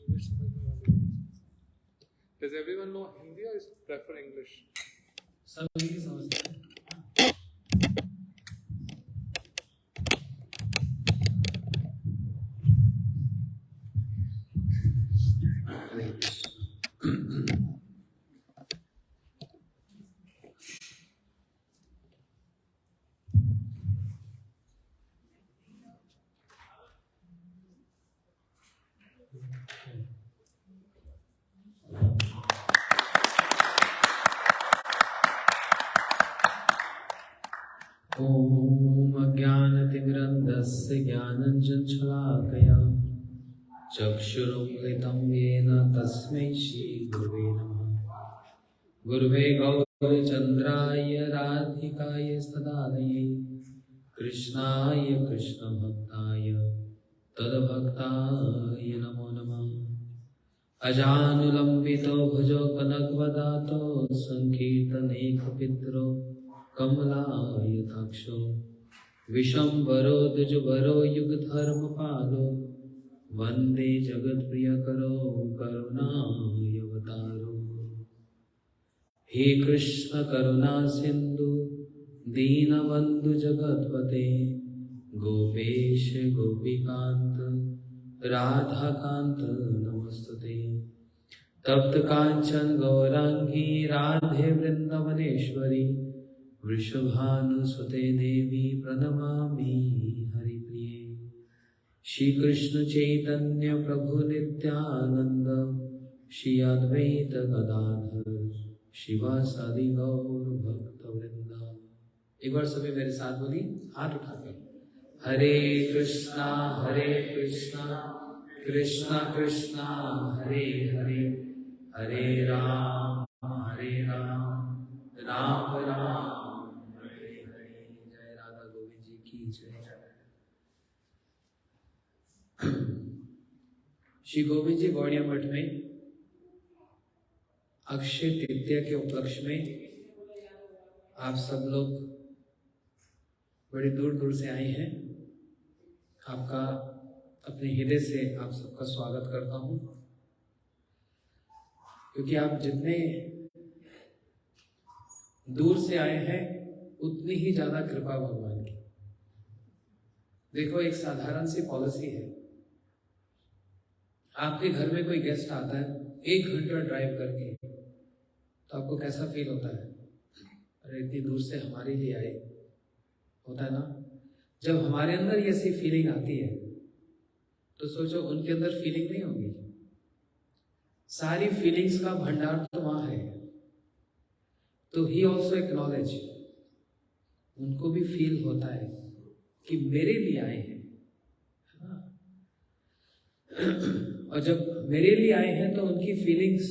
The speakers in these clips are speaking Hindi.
English समझने वाले. Does everyone know Hindi or is prefer English? सब हिंदी समझते हैं. ओम अज्ञानतिमिरन्धस्य ज्ञानञ्जनशलाकया चक्षुरुन्मिलितं येन तस्मै श्रीगुरवे नमः. गुरुवे गौरचन्द्राय राधिकाय तदालये कृष्णाय कृष्णभक्ताय तद्भक्ताय नमो नमः. अजानुलम्बितो भुजो कनकवदातो सङ्कीर्तनैकपित्रो कमलायताक्षो विशंबरो द्विजभरो युगधर्मपालो वन्दे जगत्प्रियकरो करुणावतारो. हे कृष्ण करुणा सिंधु दीनबंधु जगत्पते गोपेश गोपीकांत राधाकांत नमस्तुते. तप्त कांचन गौरांगी राधे वृंदावनेश्वरी वृषभानुसुते देवी प्रणमामि हरिप्रिये. श्री कृष्ण चैतन्य प्रभु नित्यानंद श्री अद्वैत गदाधर शिवासादि गौर भक्त वृंदा. एक बार सभी मेरे साथ बोली, हाथ उठा के. हरे कृष्णा कृष्णा कृष्णा हरे हरे, हरे राम राम राम हरे हरे. जय राधा गोविंद जी की जय. श्री गोविंद जी गौड़िया मठ में अक्षय तृतीया के उपलक्ष्य में आप सब लोग बड़ी दूर दूर से आए हैं. आपका अपने हृदय से आप सबका स्वागत करता हूं, क्योंकि आप जितने दूर से आए हैं उतनी ही ज्यादा कृपा भगवान की. देखो, एक साधारण सी पॉलिसी है. आपके घर में कोई गेस्ट आता है 1 घंटा ड्राइव करके, तो आपको कैसा फील होता है? अरे इतनी दूर से हमारे लिए आए, होता है ना. जब हमारे अंदर ये ऐसी फीलिंग आती है तो सोचो उनके अंदर फीलिंग नहीं होगी. सारी फीलिंग्स का भंडार तो वहां है. तो ही ऑल्सो एक्नॉलेज, उनको भी फील होता है कि मेरे लिए आए हैं. और जब मेरे लिए आए हैं तो उनकी फीलिंग्स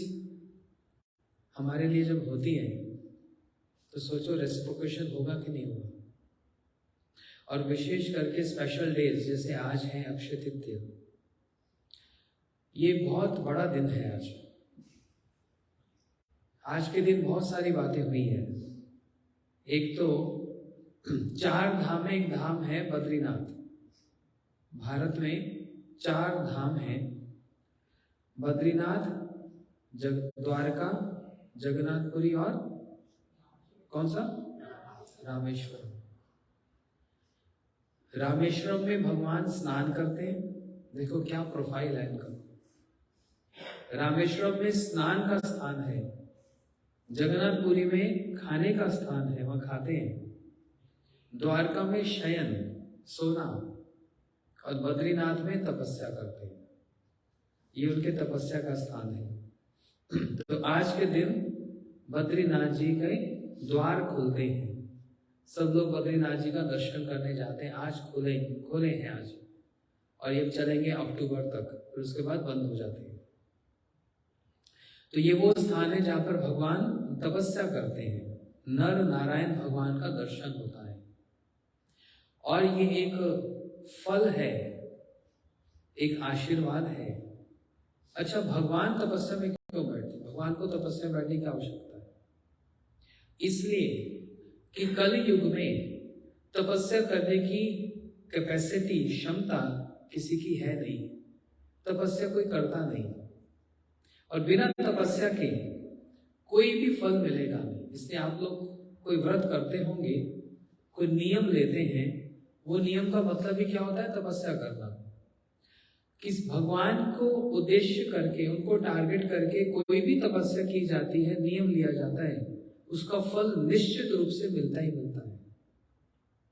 हमारे लिए जब होती है तो सोचो रेसिप्रोकेशन होगा कि नहीं होगा. और विशेष करके स्पेशल डेज जैसे आज है अक्षय तृतीया, ये बहुत बड़ा दिन है. आज के दिन बहुत सारी बातें हुई हैं. एक तो 4 धाम में एक धाम है बद्रीनाथ. भारत में 4 धाम हैं, बद्रीनाथ, द्वारका, जगन्नाथपुरी और कौन सा? रामेश्वरम. रामेश्वरम में भगवान स्नान करते हैं. देखो क्या प्रोफाइल है इनका. रामेश्वरम में स्नान का स्थान है. जगन्नाथपुरी में खाने का स्थान है, वहां खाते हैं. द्वारका में शयन, सोना, और बद्रीनाथ में तपस्या करते हैं. ये उनके तपस्या का स्थान है. तो आज के दिन बद्रीनाथ जी के द्वार खुलते हैं. सब लोग बद्रीनाथ जी का दर्शन करने जाते हैं. आज खोले हैं आज, और ये चलेंगे अक्टूबर तक, फिर उसके बाद बंद हो जाते हैं. तो ये वो स्थान है जहां पर भगवान तपस्या करते हैं. नर नारायण भगवान का दर्शन होता है. और ये एक फल है, एक आशीर्वाद है. अच्छा, भगवान तपस्या में क्यों बैठते? भगवान को तपस्या में बैठने की आवश्यकता है इसलिए कि कल युग में तपस्या करने की कैपेसिटी, क्षमता किसी की है नहीं. तपस्या कोई करता नहीं. और बिना तपस्या के कोई भी फल मिलेगा नहीं। इसलिए आप लोग कोई व्रत करते होंगे, कोई नियम लेते हैं, वो नियम का मतलब ही क्या होता है? तपस्या करना। किस भगवान को उद्देश्य करके, उनको टारगेट करके कोई भी तपस्या की जाती है, नियम लिया जाता है, उसका फल निश्चित रूप से मिलता ही मिलता है,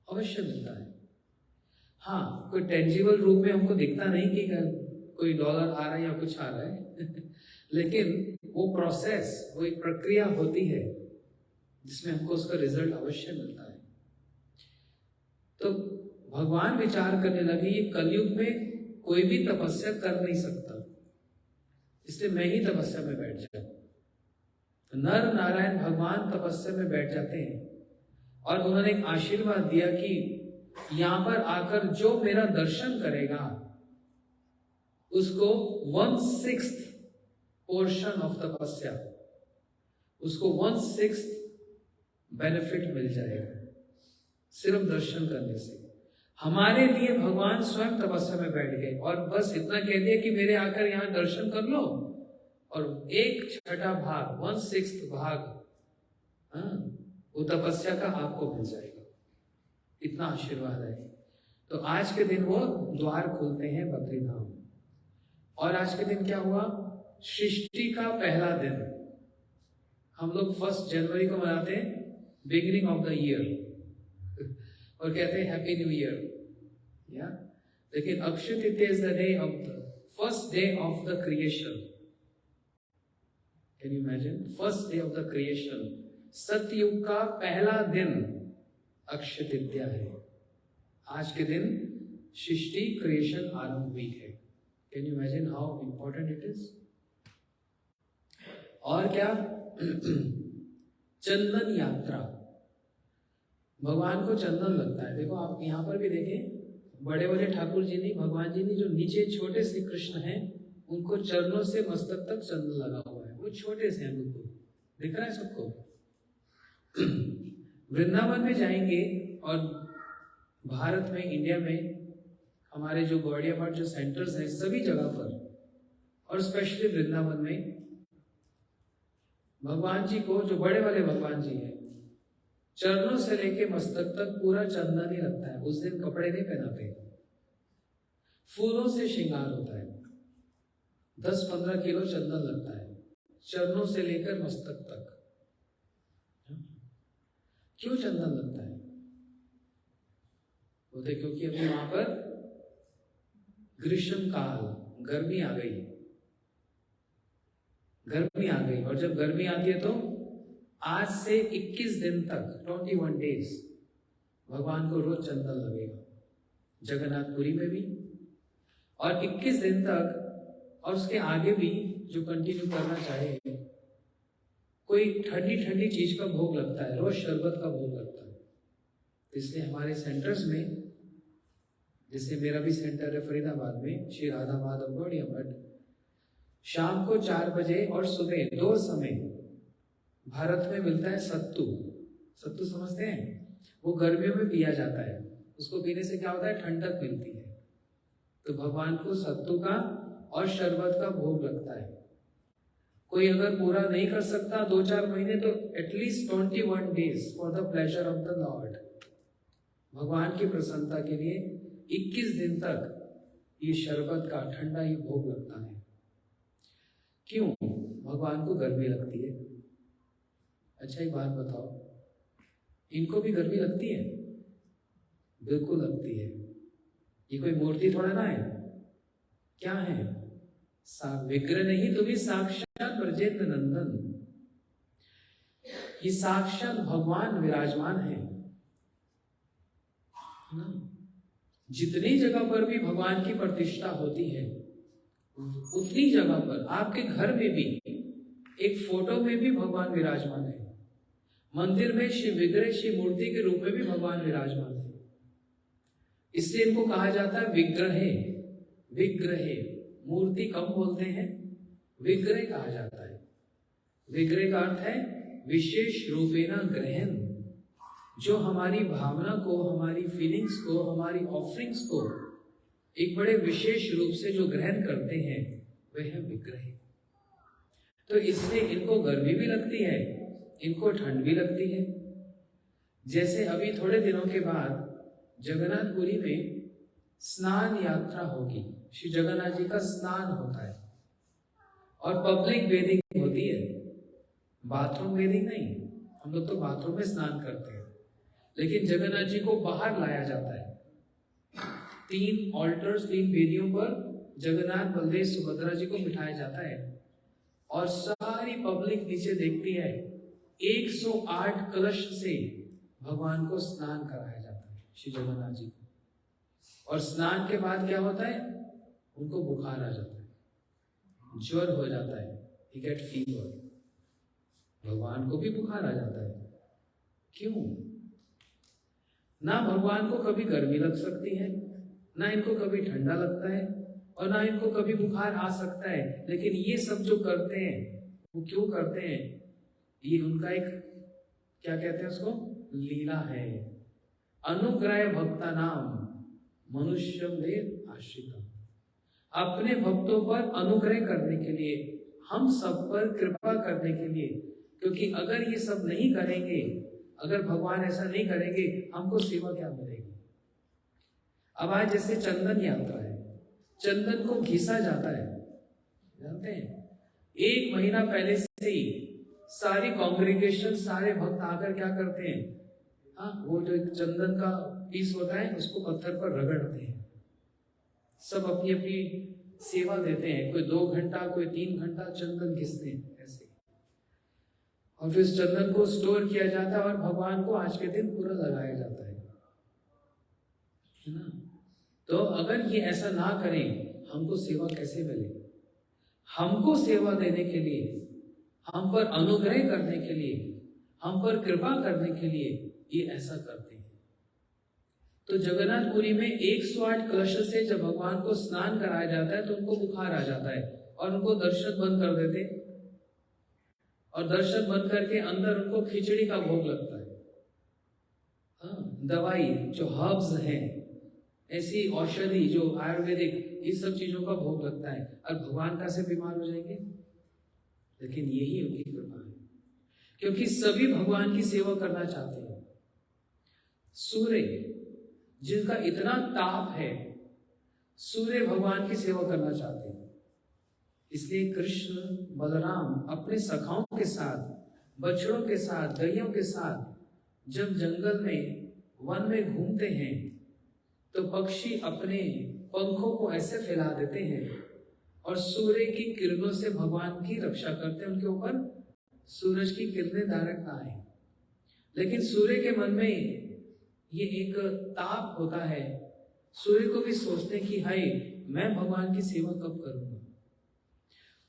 अवश्य मिलता है। हाँ, कोई टेंजिबल रूप में हमको दिखता नहीं कि कोई डॉलर आ रहा है या कुछ आ रहा है लेकिन वो प्रोसेस, वो एक प्रक्रिया होती है जिसमें हमको उसका रिजल्ट अवश्य मिलता है। तो भगवान विचार करने लगे ये कलयुग में कोई भी तपस्या कर नहीं सकता, इसलिए मैं ही तपस्या में बैठ जाऊं। नर नारायण भगवान तपस्या में बैठ जाते हैं और उन्होंने एक आशीर्वाद दिया कि यहां पर आकर जो मेरा दर्शन करेगा उसको 1/6 पोर्शन ऑफ तपस्या, उसको 1/6 बेनिफिट मिल जाएगा सिर्फ दर्शन करने से। हमारे लिए भगवान स्वयं तपस्या में बैठ गए और बस इतना कह दिया कि मेरे आकर यहां दर्शन कर लो और 1/6 भाग, 1/6 भाग, वो तपस्या का आपको मिल जाएगा। इतना आशीर्वाद है। तो आज के दिन वो द्वार खुलते हैं बद्रीधाम। और आज के दिन क्या हुआ? सृष्टि का पहला दिन। हम लोग 1 जनवरी को मनाते हैं, बिगिनिंग ऑफ द ईयर, और कहते हैं हैप्पी न्यू ईयर, या लेकिन Akshaya Tritiya is the day of the first day of the creation. Can you imagine? First day of the creation, Satyuga का पहला दिन अक्षय तृतीया है। आज के दिन सृष्टि क्रिएशन आरंभ हुई है। Can you imagine how important it is? और क्या? चंदन यात्रा, भगवान को चंदन लगता है। देखो आप यहाँ पर भी देखें, बड़े बड़े ठाकुर जी ने, भगवान जी ने, जो नीचे छोटे से कृष्ण हैं, उनको चरणों से मस्तक तक चंदन लगा हुआ है। वो छोटे से हैं, बिल्कुल दिख रहा है सबको। वृंदावन में जाएंगे और भारत में, इंडिया में हमारे जो गौड़िया मठ जो सेंटर्स हैं, सभी जगह पर और स्पेशली वृंदावन में भगवान जी को, जो बड़े वाले भगवान जी हैं, चरणों से लेके मस्तक तक पूरा चंदन ही लगता है। उस दिन कपड़े नहीं पहनाते, फूलों से श्रृंगार होता है। 10-15 किलो चंदन लगता है चरणों से लेकर मस्तक तक। क्यों चंदन लगता है? बोलते क्योंकि अभी वहां पर ग्रीष्म काल, गर्मी आ गई, गर्मी आ गई। और जब गर्मी आती है तो आज से 21 दिन तक, 21 डेज, भगवान को रोज चंदन लगेगा, जगन्नाथपुरी में भी, और 21 दिन तक, और उसके आगे भी जो कंटिन्यू करना चाहे, कोई ठंडी ठंडी चीज का भोग लगता है, रोज शरबत का भोग लगता है। इसलिए हमारे सेंटर्स में, जैसे मेरा भी सेंटर है फरीदाबाद में, श्री राधा माधव गौड़िया मठ, शाम को 4 बजे और सुबह 2 समय भारत में मिलता है सत्तू। सत्तू समझते हैं? वो गर्मियों में पिया जाता है। उसको पीने से क्या होता है? ठंडक मिलती है। तो भगवान को सत्तू का और शरबत का भोग लगता है। कोई अगर पूरा नहीं कर सकता 2-4 महीने, तो at least 21 days for the pleasure of the Lord, भगवान की प्रसन्नता के लिए 21 दिन तक ये शरबत का ठंडा ही भोग लगता है। क्यों? भगवान को गर्मी लगती है। अच्छा एक बात बताओ, इनको भी गर्मी लगती है? बिल्कुल लगती है। ये कोई मूर्ति थोड़ा ना है, क्या है? विग्रह नहीं, तुम्हें साक्षात ब्रजेंद्र नंदन, ये साक्षात भगवान विराजमान है ना। जितनी जगह पर भी भगवान की प्रतिष्ठा होती है, उतनी जगह पर, आपके घर में भी, एक फोटो में भी भगवान विराजमान है। मंदिर में शिव विग्रह, शिव मूर्ति के रूप में भी भगवान विराजमान है। इसलिए इनको कहा जाता है विग्रहे। विग्रहे, मूर्ति कम बोलते हैं, विग्रह कहा जाता है। विग्रह का अर्थ है विशेष रूपेण ग्रहण, जो हमारी भावना को, हमारी फीलिंग्स को, हमारी ऑफरिंग्स को एक बड़े विशेष रूप से जो ग्रहण करते हैं, वह है विग्रह। तो इसलिए इनको गर्मी भी लगती है, इनको ठंड भी लगती है। जैसे अभी थोड़े दिनों के बाद जगन्नाथपुरी में स्नान यात्रा होगी, श्री जगन्नाथ जी का स्नान होता है और पब्लिक बेदिंग होती है, बाथरूम बेदिंग नहीं। हम लोग तो बाथरूम में स्नान करते हैं, लेकिन जगन्नाथ जी को बाहर लाया जाता है। 3 ऑल्टर्स, 3 वेदियों पर जगन्नाथ, बलदेव, सुभद्रा जी को बिठाया जाता है और सारी पब्लिक नीचे देखती है। 108 कलश से भगवान को स्नान कराया जाता है श्री जगन्नाथ जी को। और स्नान के बाद क्या होता है, उनको बुखार आ जाता है, ज्वर हो जाता है, ही गेट फीवर। भगवान को भी बुखार आ जाता है, क्यों? ना भगवान को कभी गर्मी लग सकती है, ना इनको कभी ठंडा लगता है, और ना इनको कभी बुखार आ सकता है। लेकिन ये सब जो करते हैं वो क्यों करते हैं? ये उनका एक, क्या कहते हैं उसको, लीला है। अनुग्रह भक्ता नाम मनुष्यम देव आश्रिता। अपने भक्तों पर अनुग्रह करने के लिए, हम सब पर कृपा करने के लिए। क्योंकि अगर ये सब नहीं करेंगे, अगर भगवान ऐसा नहीं करेंगे, हमको सेवा क्या मिलेगी? अब आज जैसे चंदन यात्रा है, चंदन को घिसा जाता है, जानते हैं? 1 महीना पहले से ही सारी कांग्रेगेशन, सारे भक्त आकर क्या करते हैं, हाँ, वो जो चंदन का पीस होता है उसको पत्थर पर रगड़ते हैं। सब अपनी अपनी सेवा देते हैं, कोई 2 घंटा, कोई 3 घंटा चंदन घिसते हैं ऐसे। और फिर चंदन को स्टोर किया जाता है और भगवान को आज के दिन पूरा लगाया जाता है ना? तो अगर ये ऐसा ना करें, हमको सेवा कैसे मिले? हमको सेवा देने के लिए, हम पर अनुग्रह करने के लिए, हम पर कृपा करने के लिए ये ऐसा करते हैं। तो जगन्नाथपुरी में 108 कलश से जब भगवान को स्नान कराया जाता है तो उनको बुखार आ जाता है और उनको दर्शन बंद कर देते, और दर्शन बंद करके अंदर उनको खिचड़ी का भोग लगता है। हाँ, दवाई जो हर्ब्स हैं, ऐसी औषधि जो आयुर्वेदिक, इस सब चीजों का भोग लगता है। और भगवान कैसे बीमार हो जाएंगे? लेकिन यही उनकी कृपा है, क्योंकि सभी भगवान की सेवा करना चाहते हैं। सूर्य जिनका इतना ताप है, सूर्य भगवान की सेवा करना चाहते हैं। इसलिए कृष्ण बलराम अपने सखाओं के साथ, बछड़ों के साथ, गैयों के साथ जब जंगल में, वन में घूमते हैं तो पक्षी अपने पंखों को ऐसे फैला देते हैं और सूर्य की किरणों से भगवान की रक्षा करते हैं। उनके ऊपर सूरज की किरणें डायरेक्ट ना आए, लेकिन सूर्य के मन में ये एक ताप होता है। सूर्य को भी सोचते हैं कि हाय, मैं भगवान की सेवा कब करूंगा।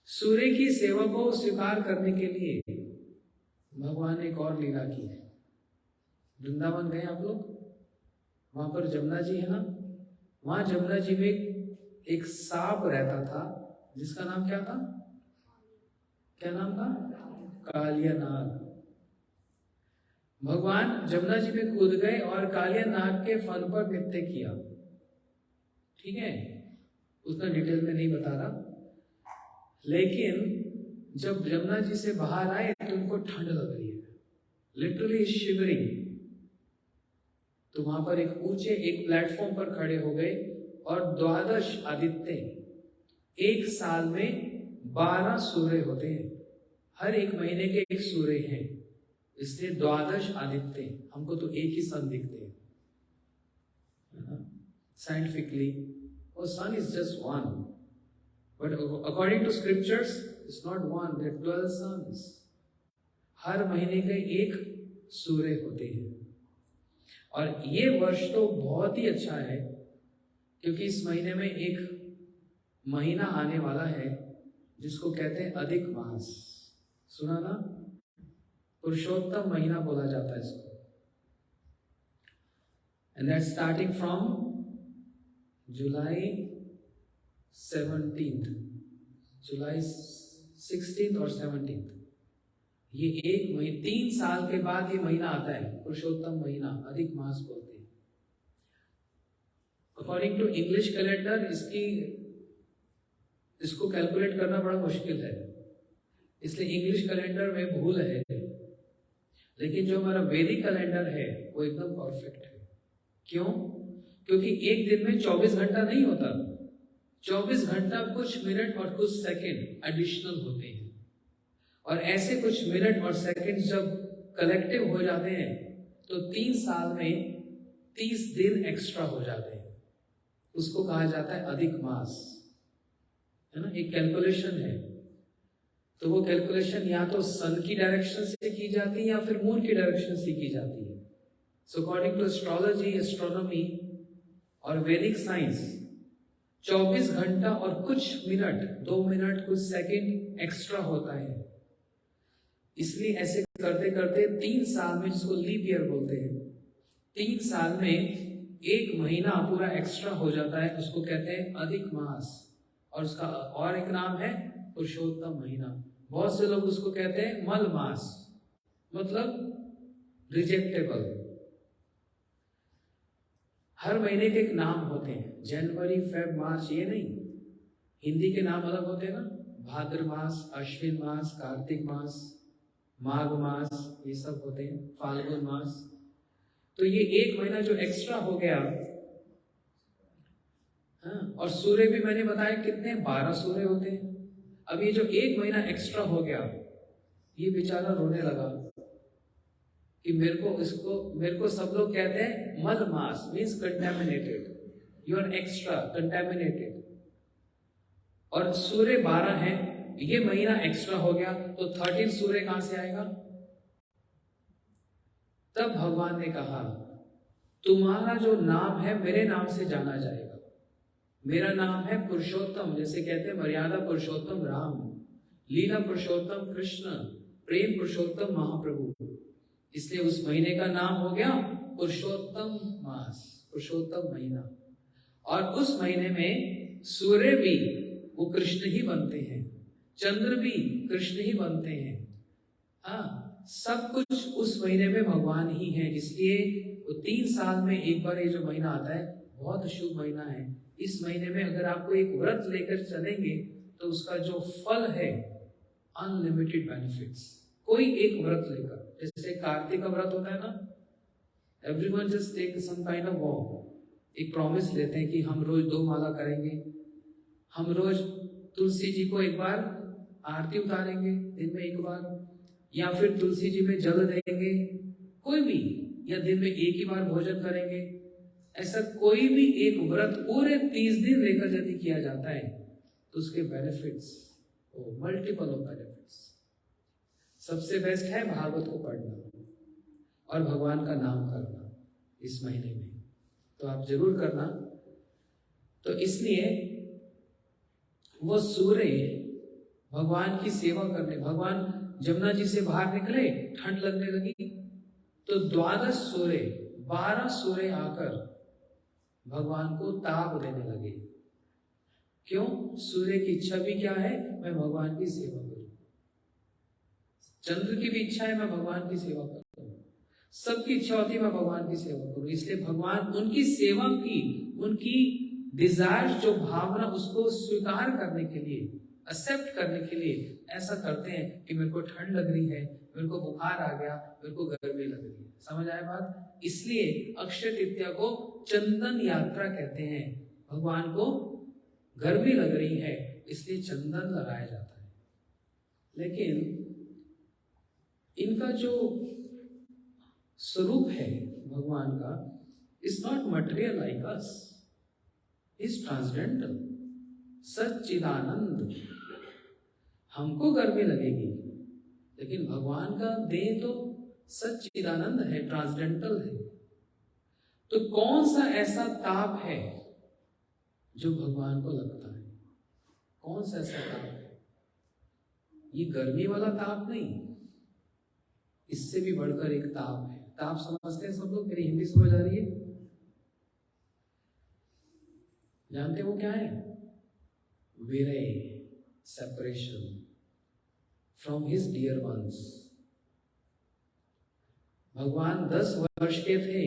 सूर्य की सेवा को स्वीकार करने के लिए भगवान ने एक और लीला की है। वृंदावन गए आप लोग? वहां पर जमुना जी है ना, वहां जमुना जी में एक सांप रहता था, जिसका नाम क्या था? क्या नाम था? कालिया नाग। भगवान जमुना जी में कूद गए और कालिया नाग के फन पर नृत्य किया। ठीक है, उतना डिटेल में नहीं बता रहा, लेकिन जब जमुना जी से बाहर आए तो उनको ठंड लग रही है, लिटरली शिवरिंग। तो वहां पर एक ऊंचे एक प्लेटफॉर्म पर खड़े हो गए और 12 आदित्य, एक साल में 12 सूर्य होते हैं, हर एक महीने के एक सूर्य हैं, इसलिए 12 आदित्य। हमको तो एक ही सन दिखते हैं साइंटिफिकली, और sun is just one, but according to scriptures it's not one, there 12 suns. हर महीने के एक सूर्य होते हैं। और ये वर्ष तो बहुत ही अच्छा है, क्योंकि इस महीने में एक महीना आने वाला है जिसको कहते हैं अधिक मास। सुना ना? पुरुषोत्तम महीना बोला जाता है इसको। And that starting from July 17th, July 16th और 17th। ये एक महीने, 3 साल के बाद ये महीना आता है, पुरुषोत्तम महीना, अधिक मास बोलते हैं। अकॉर्डिंग टू इंग्लिश कैलेंडर इसको कैलकुलेट करना बड़ा मुश्किल है, इसलिए इंग्लिश कैलेंडर में भूल है, लेकिन जो हमारा वैदिक कैलेंडर है वो एकदम परफेक्ट है। क्यों? क्योंकि एक दिन में 24 घंटा नहीं होता, 24 घंटा कुछ मिनट और कुछ सेकंड एडिशनल होते हैं, और ऐसे कुछ मिनट और सेकंड जब कलेक्टिव हो जाते हैं तो 3 साल में 30 दिन एक्स्ट्रा हो जाते हैं। उसको कहा जाता है अधिक मास, है ना। एक कैलकुलेशन है, तो वो कैलकुलेशन या तो सन की डायरेक्शन से की जाती है या फिर मून की डायरेक्शन से की जाती है। So according to astrology, astronomy और वैदिक साइंस 24 घंटा और कुछ मिनट, 2 मिनट कुछ सेकंड एक्स्ट्रा होता है। इसलिए ऐसे करते करते 3 साल में, जिसको लीप ईयर बोलते हैं, 3 साल में 1 महीना पूरा एक्स्ट्रा हो जाता है, उसको कहते हैं अधिक मास। और उसका और एक नाम है पुरुषोत्तम महीना। बहुत से लोग उसको कहते हैं मल मास, मतलब रिजेक्टेबल। हर महीने के एक नाम होते हैं, जनवरी, फेब, मार्च, ये नहीं। हिंदी के नाम अलग होते हैं ना, भाद्र मास, अश्विन मास, कार्तिक मास, माघ मास, ये सब होते हैं, फाल्गुन मास। तो ये 1 महीना जो एक्स्ट्रा हो गया, हाँ, और सूर्य भी मैंने बताया कितने, 12 सूर्य होते हैं। अब ये जो 1 महीना एक्स्ट्रा हो गया, ये बेचारा रोने लगा कि मेरे को सब लोग कहते हैं मल मास, means contaminated, you are extra contaminated. और सूर्य 12 है, ये महीना एक्स्ट्रा हो गया, तो 13 सूर्य कहां से आएगा? तब भगवान ने कहा तुम्हारा जो नाम है मेरे नाम से जाना जाएगा। मेरा नाम है पुरुषोत्तम, जैसे कहते हैं मर्यादा पुरुषोत्तम राम, लीला पुरुषोत्तम कृष्ण, प्रेम पुरुषोत्तम महाप्रभु। इसलिए उस महीने का नाम हो गया पुरुषोत्तम मास, पुरुषोत्तम महीना। और उस महीने में सूर्य भी वो कृष्ण ही बनते हैं, चंद्र भी कृष्ण ही बनते हैं। हाँ, सब कुछ उस महीने में भगवान ही है। इसलिए वो 3 साल में एक बार ये जो महीना आता है, बहुत शुभ महीना है। इस महीने में अगर आपको एक व्रत लेकर चलेंगे तो उसका जो फल है, अनलिमिटेड बेनिफिट्स। कोई एक व्रत लेकर, जैसे कार्तिक का व्रत होता है ना, everyone just take some kind of vow, एक प्रॉमिस लेते हैं कि हम रोज 2 माला करेंगे, हम रोज तुलसी जी को एक बार आरती उतारेंगे दिन में 1 बार, या फिर तुलसी जी में जल देंगे, कोई भी, या दिन में 1 ही बार भोजन करेंगे। ऐसा कोई भी एक व्रत पूरे 30 दिन लेकर यदि किया जाता है तो उसके बेनिफिट्स मल्टीपल ऑफ बेनिफिट्स। सबसे बेस्ट है भागवत को पढ़ना और भगवान का नाम करना इस महीने में, तो आप जरूर करना। तो इसलिए वो सूर्य भगवान की सेवा करने, भगवान जमुना जी से बाहर निकले, ठंड लगने लगी, तो 12 सूर्य 12 सूर्य आकर भगवान को ताप देने लगे। क्यों? सूर्य की इच्छा भी क्या है? मैं भगवान की सेवा करूं। चंद्र की भी इच्छा है मैं भगवान की सेवा करूं। सबकी इच्छा होती है मैं भगवान की सेवा करूं। इसलिए भगवान उनकी सेवा की, उनकी डिजायर, जो भावना, उसको स्वीकार करने के लिए, एक्सेप्ट करने के लिए ऐसा करते हैं कि मेरे को ठंड लग रही है, मेरे को बुखार आ गया, मेरे को गर्मी लग रही है। समझ आए बात? इसलिए अक्षय तृतीया को चंदन यात्रा कहते हैं। भगवान को गर्मी लग रही है इसलिए चंदन लगाया जाता है। लेकिन इनका जो स्वरूप है भगवान का, is not material like us, is transcendental, Sachchidananda. हमको गर्मी लगेगी लेकिन भगवान का देह तो सच्चिदानंद है, ट्रांसडेंटल है। तो कौन सा ऐसा ताप है जो भगवान को लगता है? कौन सा ऐसा ताप है? ये गर्मी वाला ताप नहीं, इससे भी बढ़कर एक ताप है। ताप समझते हैं सब लोग? मेरी हिंदी समझ आ रही है? जानते वो क्या है? विरह, separation from his dear ones. भगवान 10 वर्ष के थे,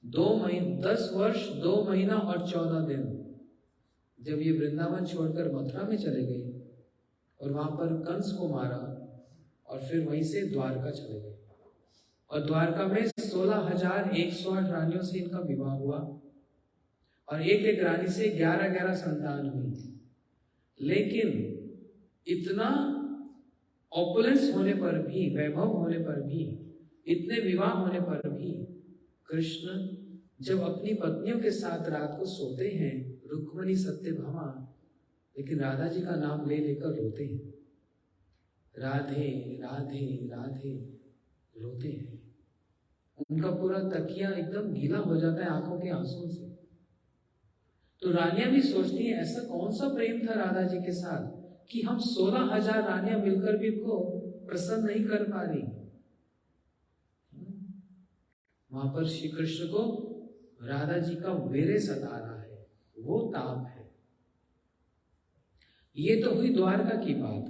10 वर्ष 2 महीना और 14 दिन जब ये वृंदावन छोड़कर मथुरा में चले गए, और वहां पर कंस को मारा और फिर वहीं से द्वारका चले गए। और द्वारका में 16,108 रानियों से इनका विवाह हुआ और एक एक रानी से 11-11 संतान हुई। लेकिन इतना ऑपुलेंस होने पर भी, वैभव होने पर भी, इतने विवाह होने पर भी कृष्ण जब अपनी पत्नियों के साथ रात को सोते हैं, रुक्मिणी सत्यभामा, लेकिन राधा जी का नाम ले लेकर रोते हैं, राधे राधे राधे रोते हैं। उनका पूरा तकिया एकदम गीला हो जाता है आंखों के आंसुओं से। तो रानियां भी सोचती हैं ऐसा कौन सा प्रेम था राधा जी के साथ कि हम 16,000 रानियां मिलकर भी उनको प्रसन्न नहीं कर पा रही। वहां पर श्री कृष्ण को राधा जी का वीर्य सता रहा है, वो ताप है। ये तो हुई द्वारका की बात,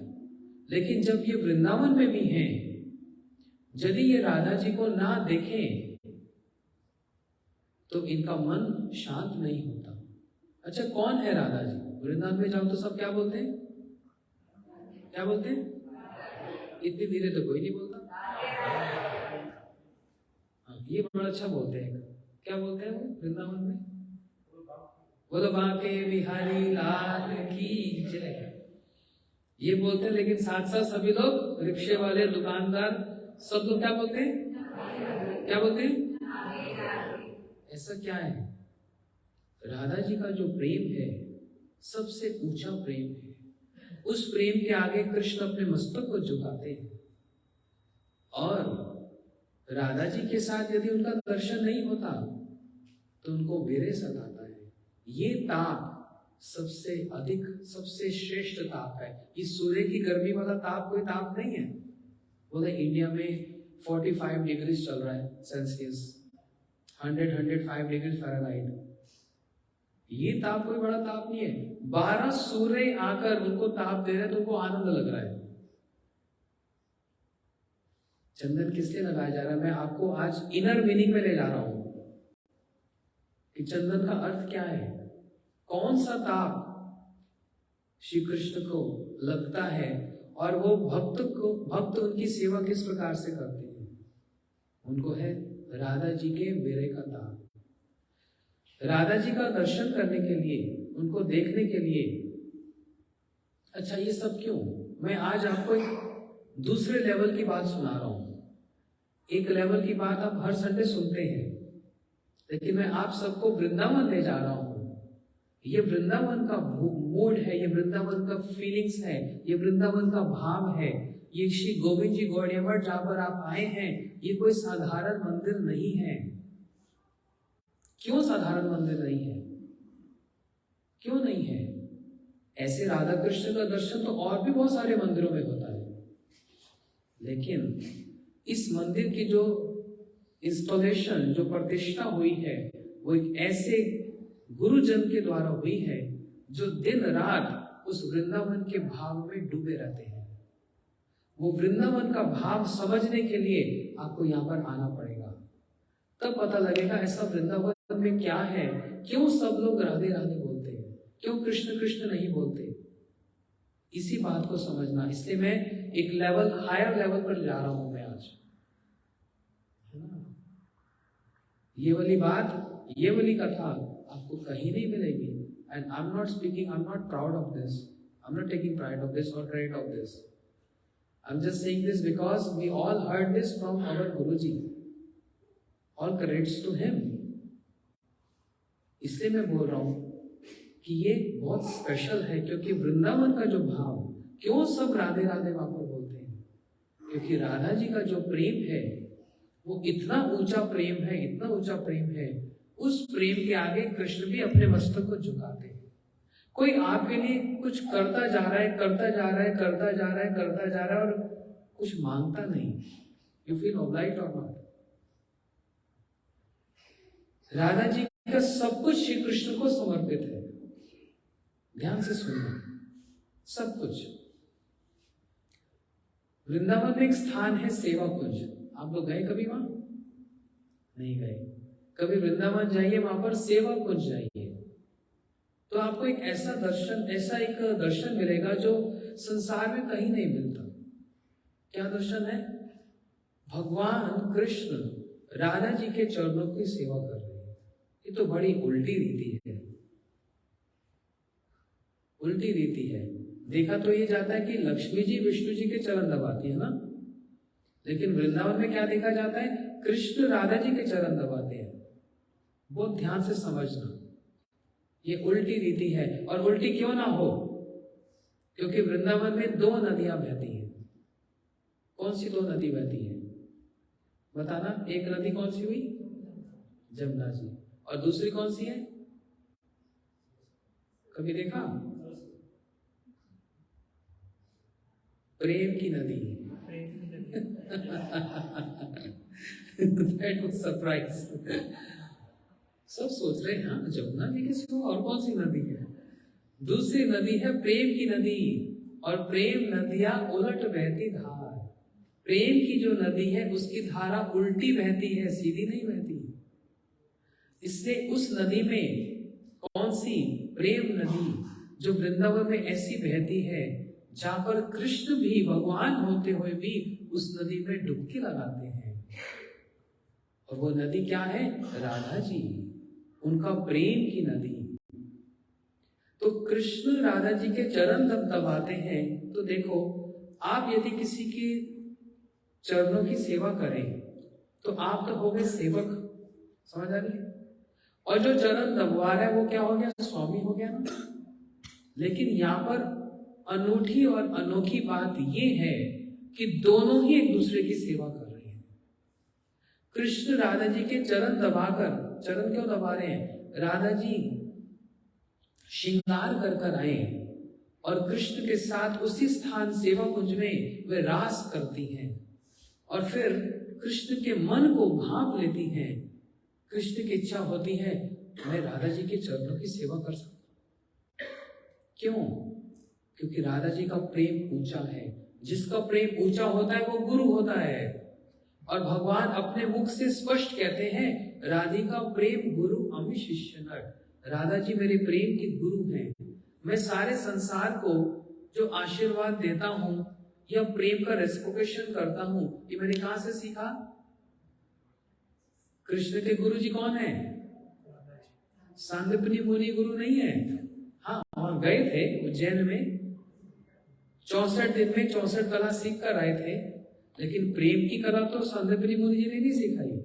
लेकिन जब ये वृंदावन में भी हैं, यदि ये राधा जी को ना देखें तो इनका मन शांत नहीं होता। अच्छा, कौन है राधा जी? वृंदावन में जाओ तो सब क्या बोलते हैं? क्या बोलते हैं? इतनी धीरे तो कोई नहीं बोलता। ये बड़ा अच्छा बोलते हैं। क्या बोलते हैं वो वृंदावन में? बोलो बांके बिहारी लाल की जय, ये बोलते हैं। लेकिन साथ साथ सभी लोग, रिक्शे वाले, दुकानदार, सब लोग क्या बोलते हैं? क्या बोलते हैं? ऐसा क्या है? राधा जी का जो प्रेम है सबसे ऊंचा प्रेम है। उस प्रेम के आगे कृष्ण अपने मस्तक को झुकाते हैं। और राधा जी के साथ यदि उनका दर्शन नहीं होता तो उनको वीर्य सताता है। ये ताप सबसे अधिक, सबसे श्रेष्ठ ताप है। इस सूर्य की गर्मी वाला ताप कोई ताप नहीं है। बोले इंडिया में 45 डिग्री चल रहा है सेल्सियस, 105 डिग्री फ़ारेनहाइट। ये ताप कोई बड़ा ताप नहीं है। 12 सूर्य आकर उनको ताप दे रहे हैं तो उनको आनंद लग रहा है। चंदन किस लिए लगाया जा रहा है? मैं आपको आज इनर मीनिंग में ले जा रहा हूं कि चंदन का अर्थ क्या है। कौन सा ताप श्री कृष्ण को लगता है और वो भक्त उनकी सेवा किस प्रकार से करते हैं? उनको है राधा जी के वीर्य का ताप। राधा जी का दर्शन करने के लिए, उनको देखने के लिए। अच्छा, ये सब क्यों? मैं आज आपको एक दूसरे लेवल की बात सुना रहा हूं। एक लेवल की बात आप हर संडे सुनते हैं, लेकिन मैं आप सबको वृंदावन ले जा रहा हूं। ये वृंदावन का मूड है, ये वृंदावन का फीलिंग्स है, ये वृंदावन का भाव है। ये श्री गोविंद जी गौड़िया मठ जहां पर आप आए हैं, ये कोई साधारण मंदिर नहीं है। क्यों साधारण मंदिर नहीं है? क्यों नहीं है? ऐसे राधा कृष्ण का दर्शन तो और भी बहुत सारे मंदिरों में होता है, लेकिन इस मंदिर की जो इंस्टॉलेशन, जो प्रतिष्ठा हुई है, वो एक ऐसे गुरुजन के द्वारा हुई है जो दिन रात उस वृंदावन के भाव में डूबे रहते हैं। वो वृंदावन का भाव समझने के लिए आपको यहाँ पर आना पड़ेगा, तब पता लगेगा ऐसा वृंदावन में क्या है। क्यों सब लोग राधे राधे बोलते हैं, क्यों कृष्ण कृष्ण नहीं बोलते? इसी बात को समझना। इसलिए मैं एक लेवल, हायर लेवल पर जा रहा हूं मैं आज। ये वाली बात, ये वाली कथा आपको कहीं नहीं मिलेगी। And I am not speaking, I am not proud of this, I am not taking pride of this और credit of this. I am just saying this because we all heard this from our Guruji. All credits to him. इसलिए मैं बोल रहा हूं कि ये बहुत स्पेशल है, क्योंकि वृंदावन का जो भाव, क्यों सब राधे राधे वहां पर बोलते हैं? क्योंकि राधा जी का जो प्रेम है वो इतना ऊंचा प्रेम है, इतना ऊंचा प्रेम है। उस प्रेम के आगे कृष्ण भी अपने मस्तक को झुकाते हैं। कोई आपके लिए कुछ करता जा रहा है, करता जा रहा है, करता जा रहा है, करता जा रहा है और कुछ मांगता नहीं। यू फील ऑब्लाइट और नॉट? राधा जी का सब कुछ श्री कृष्ण को समर्पित है। ध्यान से सुनना, सब कुछ। वृंदावन में एक स्थान है सेवा कुंज। आप लोग गए कभी वहां? नहीं गए? कभी वृंदावन जाइए, वहां पर सेवा कुंज जाइए तो आपको एक ऐसा दर्शन मिलेगा जो संसार में कहीं नहीं मिलता। क्या दर्शन है? भगवान कृष्ण राधा जी के चरणों की सेवा कर रहे हैं। ये तो बड़ी उल्टी रीति है, उल्टी रीति है। देखा तो ये जाता है कि लक्ष्मी जी विष्णु जी के चरण दबाती है ना, लेकिन वृंदावन में क्या देखा जाता है? कृष्ण राधा जी के चरण दबाते हैं। बहुत ध्यान से समझना, ये उल्टी रीति है। और उल्टी क्यों ना हो? क्योंकि वृंदावन में 2 नदियां बहती हैं। कौन सी 2 नदी बहती है बताना? एक नदी कौन सी हुई? जमुना जी। और दूसरी कौन सी है? कभी देखा? प्रेम की नदी। That was surprise. सब सोच रहे हैं हाँ जमुना जी के सिवा और कौन सी नदी है? दूसरी नदी है प्रेम की नदी। और प्रेम नदियां उलट बहती धार। प्रेम की जो नदी है उसकी धारा उल्टी बहती है, सीधी नहीं बहती। इसलिए उस नदी में कौन सी? प्रेम नदी, जो वृंदावन में ऐसी बहती है जहां पर कृष्ण भी भगवान होते हुए भी उस नदी में डुबकी लगाते हैं। और वो नदी क्या है? राधा जी, उनका प्रेम की नदी। तो कृष्ण राधा जी के चरण दबाते हैं। तो देखो, आप यदि किसी के चरणों की सेवा करें तो आप तो हो गए सेवक, समझ आ रही? और जो चरण दबवा रहा है वो क्या हो गया? स्वामी हो गया ना। लेकिन यहाँ पर अनूठी और अनोखी बात ये है कि दोनों ही एक दूसरे की सेवा कर रहे हैं। कृष्ण राधा जी के चरण दबाकर, चरण क्यों दबा रहे हैं? राधा जी श्रृंगार कर कर आए और कृष्ण के साथ उसी स्थान सेवा कुंज में वे रास करती हैं और फिर कृष्ण के मन को भांप लेती हैं। कृष्ण की इच्छा होती है मैं राधा जी के चरणों की सेवा कर सकता। क्यों? क्योंकि राधा जी का प्रेम ऊंचा है। जिसका प्रेम ऊंचा होता है वो गुरु होता है। और भगवान अपने मुख से स्पष्ट कहते हैं राधिका प्रेम गुरु अमि शिष्य नर। राधा जी मेरे प्रेम की गुरु हैं। मैं सारे संसार को जो आशीर्वाद देता हूं या प्रेम का रेसिप्रोकेशन करता हूं, ये मैंने कहां से सीखा? कृष्ण के गुरु जी कौन है? सांदीपनी मुनि गुरु नहीं है। हाँ, वहां गए थे उज्जैन में, 64 दिन में 64 कला सीख कर आए थे, लेकिन प्रेम की कला तो सांदीपनी मुनि जी ने नहीं सिखाई।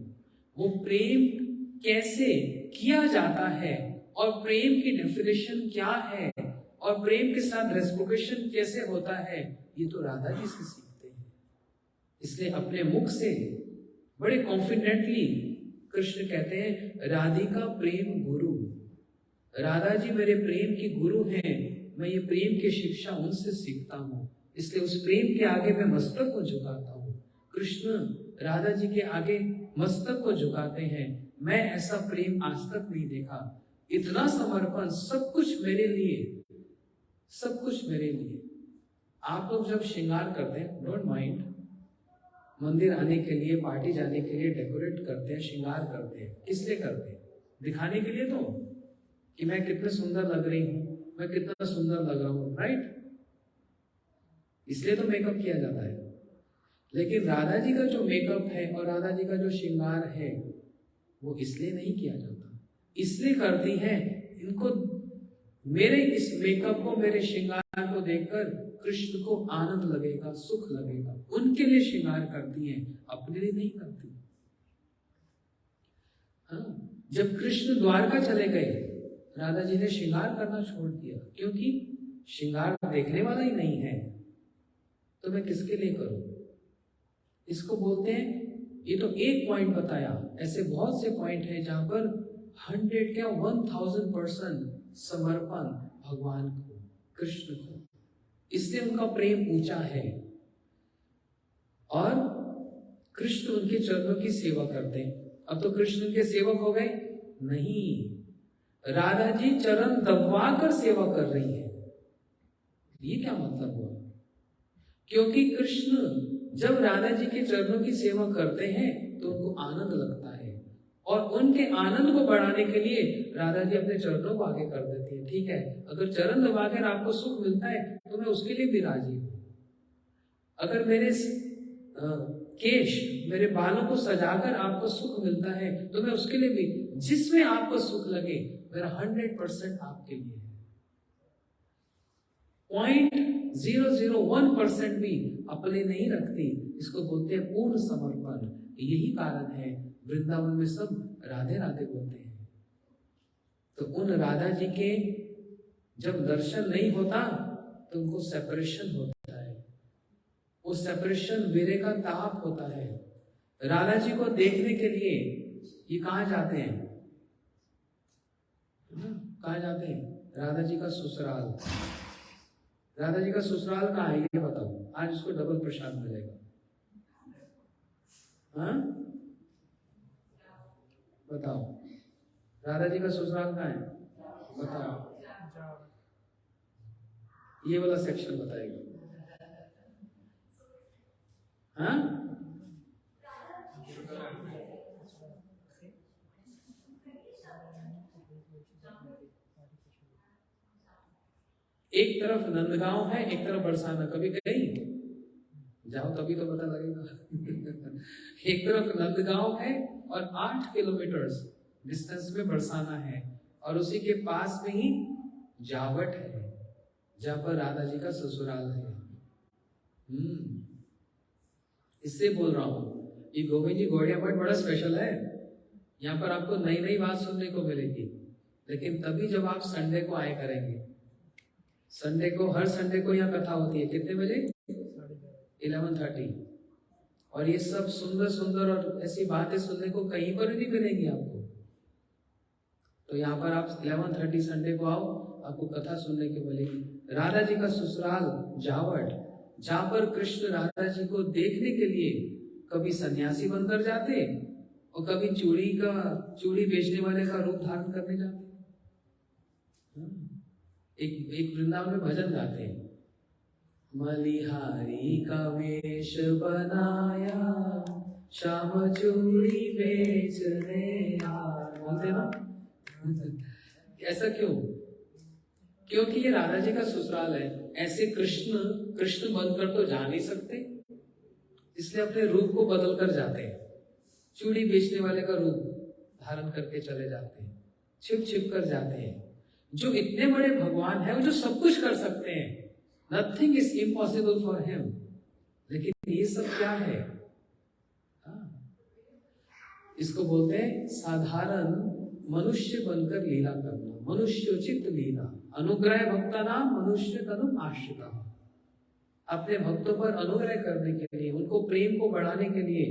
वो प्रेम कैसे किया जाता है और प्रेम की डेफिनेशन क्या है और प्रेम के साथ रेसिप्रोकेशन कैसे होता है, ये तो राधा जी से सीखते हैं। इसलिए अपने मुख से बड़े कॉन्फिडेंटली कृष्ण कहते हैं राधिका प्रेम गुरु। राधा जी मेरे प्रेम की गुरु हैं। मैं ये प्रेम की शिक्षा उनसे सीखता हूं। इसलिए उस प्रेम के आगे मैं मस्तक को झुकाता हूं। कृष्ण राधा जी के आगे मस्तक को झुकाते हैं। मैं ऐसा प्रेम आज तक नहीं देखा। इतना समर्पण, सब कुछ मेरे लिए, सब कुछ मेरे लिए। आप लोग जब श्रृंगार करते हैं, डोंट माइंड, मंदिर आने के लिए, पार्टी जाने के लिए डेकोरेट करते हैं, श्रृंगार करते हैं, किस लिए करते हैं? दिखाने के लिए तो, कि मैं कितने सुंदर लग रही हूं, मैं कितना सुंदर लग रहा हूं, राइट? इसलिए तो मेकअप किया जाता है। लेकिन राधा जी का जो मेकअप है और राधा जी का जो श्रृंगार है वो इसलिए नहीं किया जाता। इसलिए करती है, इनको मेरे इस मेकअप को, मेरे श्रृंगार को देखकर कृष्ण को आनंद लगेगा, सुख लगेगा, उनके लिए श्रृंगार करती है, अपने लिए नहीं करती। हाँ, जब कृष्ण द्वारका चले गए, राधा जी ने श्रृंगार करना छोड़ दिया, क्योंकि श्रृंगार देखने वाला ही नहीं है, तो मैं किसके लिए करूं? इसको बोलते हैं, ये तो एक पॉइंट बताया, ऐसे बहुत से पॉइंट हैं जहां पर 100 क्या 1000% समर्पण भगवान को, कृष्ण को। इसलिए उनका प्रेम ऊंचा है और कृष्ण उनके चरणों की सेवा करते हैं। अब तो कृष्ण के सेवक हो गए? नहीं, राधा जी चरण दबवा कर सेवा कर रही है। ये क्या मतलब हुआ? क्योंकि कृष्ण जब राधा जी के चरणों की सेवा करते हैं तो उनको आनंद लगता है और उनके आनंद को बढ़ाने के लिए राधा जी अपने चरणों को आगे कर देती है। ठीक है, अगर चरण दबाकर आपको सुख मिलता है तो मैं उसके लिए भी राजी हूं। अगर मेरे केश, मेरे बालों को सजाकर आपको सुख मिलता है तो मैं उसके लिए भी, जिसमें आपको सुख लगे, मेरा 100% आपके लिए है। 0.001% भी अपने नहीं रखती, इसको बोलते हैं पूर्ण समर्पण। यही कारण है वृंदावन में सब राधे राधे बोलते हैं। तो उन राधा जी के जब दर्शन नहीं होता तो उनको सेपरेशन होता है। वो सेपरेशन वीरे का ताप होता है। राधा जी को देखने के लिए ये कहाँ जाते हैं? कहाँ जाते हैं? राधा जी का ससुराल। राधा जी का ससुराल कहाँ है ये बताओ, आज उसको डबल प्रसाद मिलेगा। हाँ बताओ, राधा जी का ससुराल कहाँ है? बताओ, ये वाला सेक्शन बताएगा। हाँ एक तरफ नंदगांव है, एक तरफ बरसाना। कभी गई? जाओ तभी तो पता लगेगा। एक तरफ नंदगांव है और 8 किलोमीटर डिस्टेंस में बरसाना है, और उसी के पास में ही जावट है, जहां पर राधा जी का ससुराल है। इससे बोल रहा हूं, ये गोविंद जी गौड़िया मठ बड़ा स्पेशल है। यहाँ पर आपको नई नई बात सुनने को मिलेगी, लेकिन तभी जब आप संडे को आए करेंगे। संडे को, हर संडे को यहाँ कथा होती है। कितने बजे? 11:30। और ये सब सुंदर सुंदर और ऐसी बातें सुनने को कहीं पर नहीं मिलेंगी आपको। तो यहाँ पर आप 11:30 संडे को आओ, आपको कथा सुनने को मिलेगी। राधा जी का ससुराल जावट, जहाँ पर कृष्ण राधा जी को देखने के लिए कभी सन्यासी बनकर जाते और कभी चूड़ी बेचने वाले का रूप धारण करने जाते। एक वृंदावन में भजन गाते हैं, मलिहारी का वेश बनाया, श्याम चूड़ी बेचने आया। बोलते ना ऐसा क्यों? क्योंकि ये राधा जी का ससुराल है। ऐसे कृष्ण बनकर तो जा नहीं सकते, इसलिए अपने रूप को बदल कर जाते हैं। चूड़ी बेचने वाले का रूप धारण करके चले जाते हैं, छिप छिप कर जाते हैं। जो इतने बड़े भगवान है, वो जो सब कुछ कर सकते हैं, nothing is impossible for him. लेकिन ये सब क्या है? इसको बोलते हैं साधारण मनुष्य बनकर लीला करना, मनुष्योचित लीला। अनुग्रह भक्ता नाम मनुष्य तनु आश्रिता। अपने भक्तों पर अनुग्रह करने के लिए, उनको प्रेम को बढ़ाने के लिए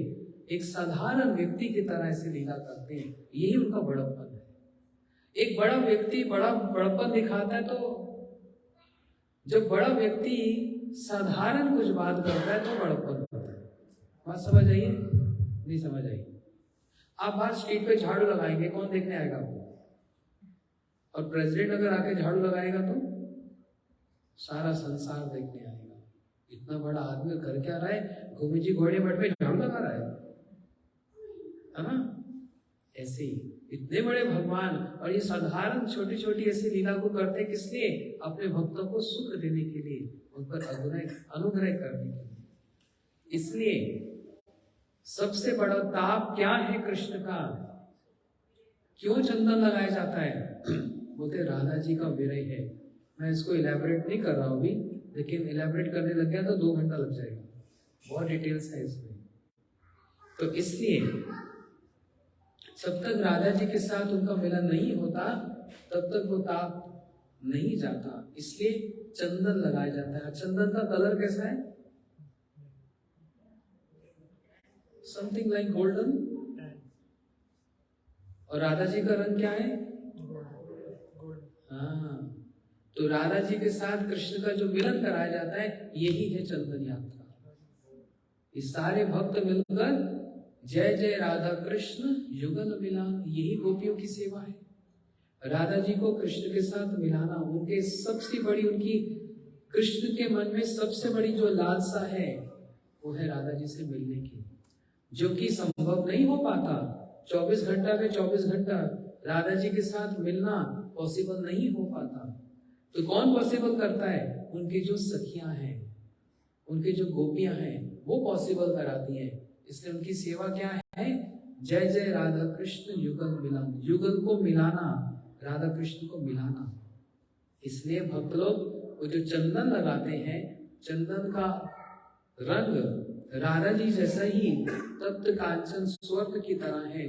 एक साधारण व्यक्ति की तरह ऐसे लीला करते हैं। यही उनका बड़प्पन है। एक बड़ा व्यक्ति बड़ा बड़प्पन दिखाता है, तो जब बड़ा व्यक्ति साधारण कुछ बात करता है तो बड़प्पन होता है। बात समझ आइए? नहीं समझ आई? आप बाहर स्ट्रीट पे झाड़ू लगाएंगे, कौन देखने आएगा आपको? और प्रेसिडेंट अगर आके झाड़ू लगाएगा तो सारा संसार देखने आएगा। इतना बड़ा आदमी कर क्या रहा है? गोविंद जी घोड़े मठ में झाड़ू लगा रहा है ना? ऐसे ही इतने बड़े भगवान, और ये साधारण छोटी छोटी ऐसी लीला को करते किस लिए? अपने भक्तों को सुख देने के लिए, उन पर अनुग्रह करने के लिए। इसलिए सबसे बड़ा ताप क्या है कृष्ण का? क्यों चंदन लगाया जाता है? बोलते राधा जी का विरह है। मैं इसको इलेबोरेट नहीं कर रहा हूं अभी, लेकिन इलेबोरेट करने लग गया तो 2 घंटा लग जाएगा। बहुत डिटेल्स है इसमें। तो इसलिए जब तक राधा जी के साथ उनका मिलन नहीं होता, तब तक वो ताप नहीं जाता। इसलिए चंदन लगाया जाता है। चंदन का कलर कैसा है? Something like golden. और राधा जी का रंग क्या है? हाँ, तो राधा जी के साथ कृष्ण का जो मिलन कराया जाता है, यही है चंदन यात्रा। ये सारे भक्त मिलकर जय जय राधा कृष्ण युगल मिलान, यही गोपियों की सेवा है। राधा जी को कृष्ण के साथ मिलाना, उनके सबसे बड़ी, उनकी कृष्ण के मन में सबसे बड़ी जो लालसा है, वो है राधा जी से मिलने की, जो कि संभव नहीं हो पाता। 24 घंटा में 24 घंटा राधा जी के साथ मिलना पॉसिबल नहीं हो पाता। तो कौन पॉसिबल करता है? उनकी जो सखियां हैं, उनकी जो गोपियां हैं, वो पॉसिबल कराती हैं। इसलिए उनकी सेवा क्या है? जय जय राधा कृष्ण युगल मिलन, युगल को मिलाना, राधा कृष्ण को मिलाना। इसलिए भक्त लोग वो जो चंदन लगाते हैं, चंदन का रंग राधा जी जैसा ही तप्त कांचन स्वर्ण की तरह है।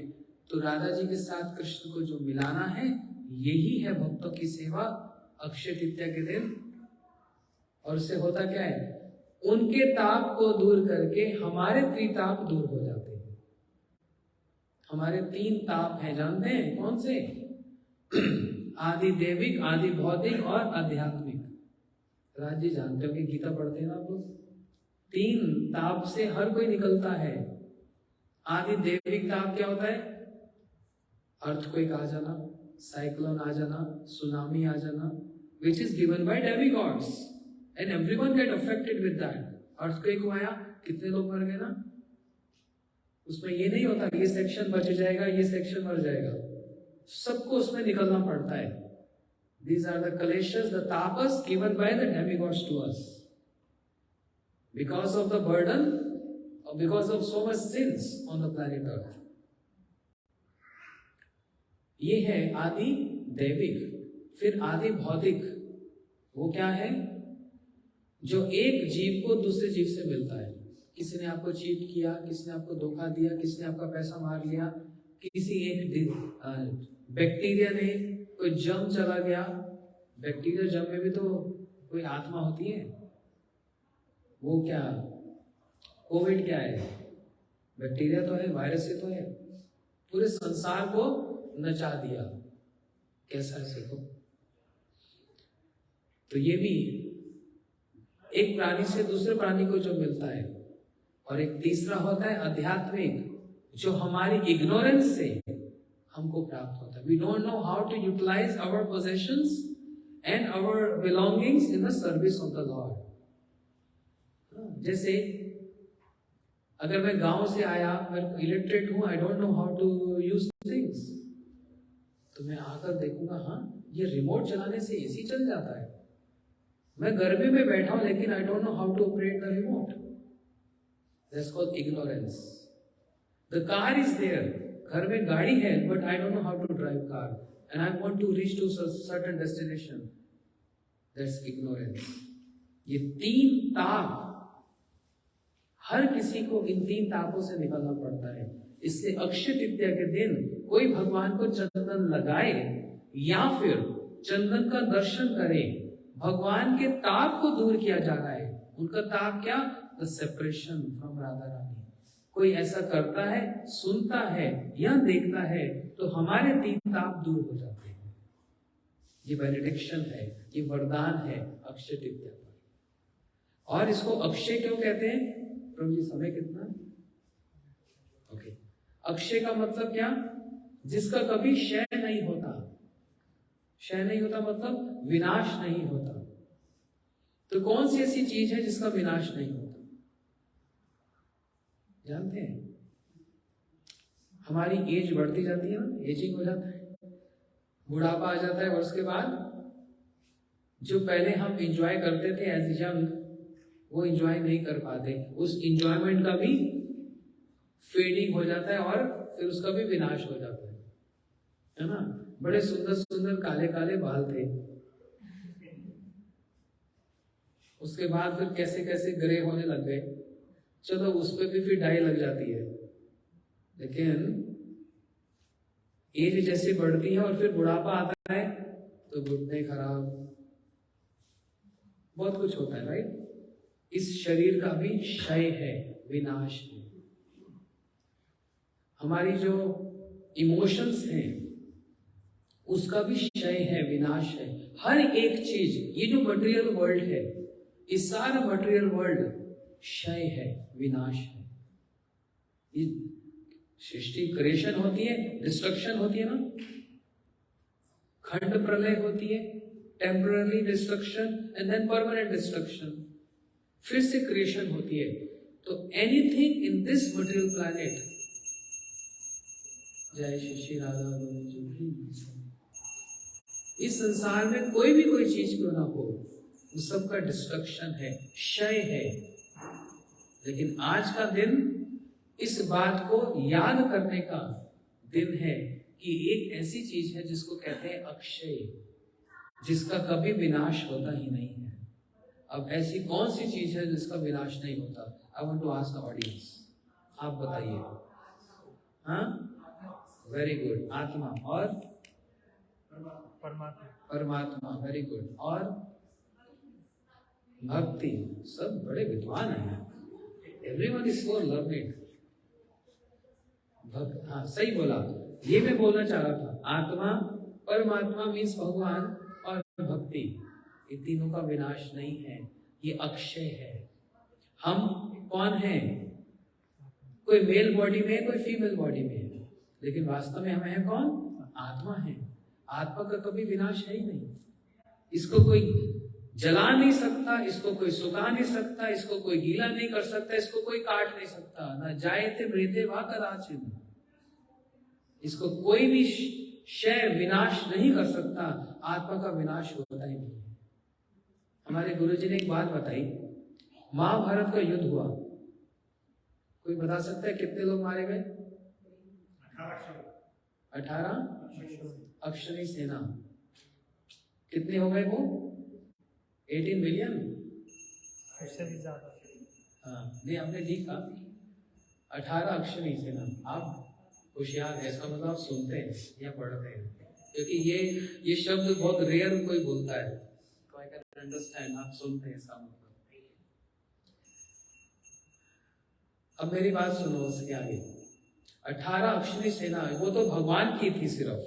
तो राधा जी के साथ कृष्ण को जो मिलाना है, यही है भक्तों की सेवा अक्षय तृतीया के दिन। और उससे होता क्या है? उनके ताप को दूर करके हमारे त्रिताप दूर हो जाते हैं। हमारे 3 ताप हैं, जानते हैं कौन से? आदि देविक, आदि भौतिक और आध्यात्मिक। राज जी जानते हो कि गीता पढ़ते हैं ना आप लोग? 3 ताप से हर कोई निकलता है। आदि देविक ताप क्या होता है? अर्थक्वेक आ जाना, साइक्लोन आ जाना, सुनामी आ जाना, which is given by demigods and everyone get affected with that. Earthquake आया, कितने लोग मर गए ना? उसमें ये नहीं होता ये सेक्शन बच जाएगा, ये सेक्शन मर जाएगा, सबको उसमें निकलना पड़ता है। These are the kaleshas, the tapas given by the demigods to us because of the burden or because of so much sins on the planet Earth. ये है आदि दैविक। फिर आदि भौतिक, वो क्या है? जो एक जीव को दूसरे जीव से मिलता है। किसी ने आपको चीट किया, किसी ने आपको धोखा दिया, किसी ने आपका पैसा मार लिया, किसी एक बैक्टीरिया ने कोई जम चला गया। बैक्टीरिया जम में भी तो कोई आत्मा होती है। वो क्या, कोविड क्या है? बैक्टीरिया तो है, वायरस से तो है। पूरे संसार को नचा दिया। कैसा है देखो। तो ये भी एक प्राणी से दूसरे प्राणी को जो मिलता है। और एक तीसरा होता है आध्यात्मिक, जो हमारी इग्नोरेंस से हमको प्राप्त होता है। We don't know how to utilize our possessions and our belongings in the service of the Lord. जैसे अगर मैं गांव से आया, मैं इलिटरेट हूं, I don't know how to use things, तो मैं आकर देखूंगा, हाँ ये रिमोट चलाने से एसी चल जाता है। मैं गर्मी में बैठा हूं लेकिन I don't know how to operate the remote. That's called ignorance. The car is there, घर में गाड़ी है, but I don't know how to drive car and I want to reach to certain destination. That's ignorance. ये 3 ताप हर किसी को इन 3 तापों से निकलना पड़ता है। इसलिए अक्षय तृतीया के दिन कोई भगवान को चंदन लगाए या फिर चंदन का दर्शन करे, भगवान के ताप को दूर किया जा रहा है। उनका ताप क्या? The separation from Radha Rani. कोई ऐसा करता है, सुनता है या देखता है, तो हमारे 3 ताप दूर हो जाते हैं। ये बेनेडिक्शन है, ये वरदान है अक्षय तृतीया पर। और इसको अक्षय क्यों कहते हैं? प्रभु जी समय कितना? ओके। अक्षय का मतलब क्या? जिसका कभी क्षय नहीं होता। क्षय नहीं होता मतलब विनाश नहीं होता। तो कौन सी ऐसी चीज है जिसका विनाश नहीं होता? जानते हैं? हमारी एज बढ़ती जाती है ना, एजिंग हो जाता है, बुढ़ापा आ जाता है, और उसके बाद जो पहले हम एंजॉय करते थे एज यंग, वो एंजॉय नहीं कर पाते। उस एंजॉयमेंट का भी फेडिंग हो जाता है और फिर उसका भी विनाश हो जाता है ना। बड़े सुंदर सुंदर काले काले बाल थे, उसके बाद फिर कैसे कैसे ग्रे होने लग गए। चलो उस पर भी फिर डाई लग जाती है, लेकिन एज जैसे बढ़ती है और फिर बुढ़ापा आता है तो घुटने खराब, बहुत कुछ होता है, राइट। इस शरीर का भी क्षय है, विनाश है। हमारी जो इमोशंस हैं उसका भी क्षय है, विनाश है। हर एक चीज, ये जो मटेरियल वर्ल्ड है, इस सारा मटेरियल वर्ल्ड क्षय है, विनाश है। ये सृष्टि क्रिएशन होती है, डिस्ट्रक्शन होती है ना, खंड प्रलय होती है, temporary destruction and then permanent destruction, फिर से क्रिएशन होती है। तो anything in this material planet, जय श्री राधा इस संसार में कोई भी कोई चीज क्यों ना हो, उस सबका डिस्ट्रक्शन है, क्षय है। लेकिन आज का दिन इस बात को याद करने का दिन है कि एक ऐसी चीज है जिसको कहते हैं अक्षय, जिसका कभी विनाश होता ही नहीं है। अब ऐसी कौन सी चीज है जिसका विनाश नहीं होता? I want to ask audience, आप बताइए। हाँ, वेरी गुड। आत्मा और परमात्मा, वेरी गुड। और भक्ति, सब बड़े विद्वान हैं। Everyone is so learning. हाँ, सही बोला। ये मैं बोलना चाह रहा था। आत्मा, परमात्मा मीन्स भगवान, और भक्ति, ये तीनों का विनाश नहीं है, ये अक्षय है। हम कौन हैं? कोई मेल बॉडी में है, कोई फीमेल बॉडी में है, लेकिन वास्तव में हम हैं कौन? आत्मा है। आत्मा का कभी विनाश है ही नहीं। इसको कोई जला नहीं सकता, इसको कोई सुखा नहीं सकता, इसको कोई गीला नहीं कर सकता, इसको कोई काट नहीं सकता। ना जायते मृते वा कदाचिन, इसको कोई भी शय विनाश नहीं कर सकता। आत्मा का विनाश होता ही नहीं। हमारे गुरुजी ने एक बात बताई। महाभारत का युद्ध हुआ, कोई बता सकता है कितने लोग मारे गए? 18 अक्षनी सेना। कितने हो गए वो? 18 मिलियन। हाँ, नहीं, हमने लिखा 18 अक्षनी सेना। आप होशियार है, इसका मतलब आप सुनते हैं या पढ़ते हैं, क्योंकि ये शब्द बहुत रेयर कोई बोलता है, तो आई कैन अंडरस्टैंड। आप सुनते हैं इसका मतलब। अब मेरी बात सुनो, उसके आगे 18 अक्षनी सेना, वो तो भगवान की थी सिर्फ,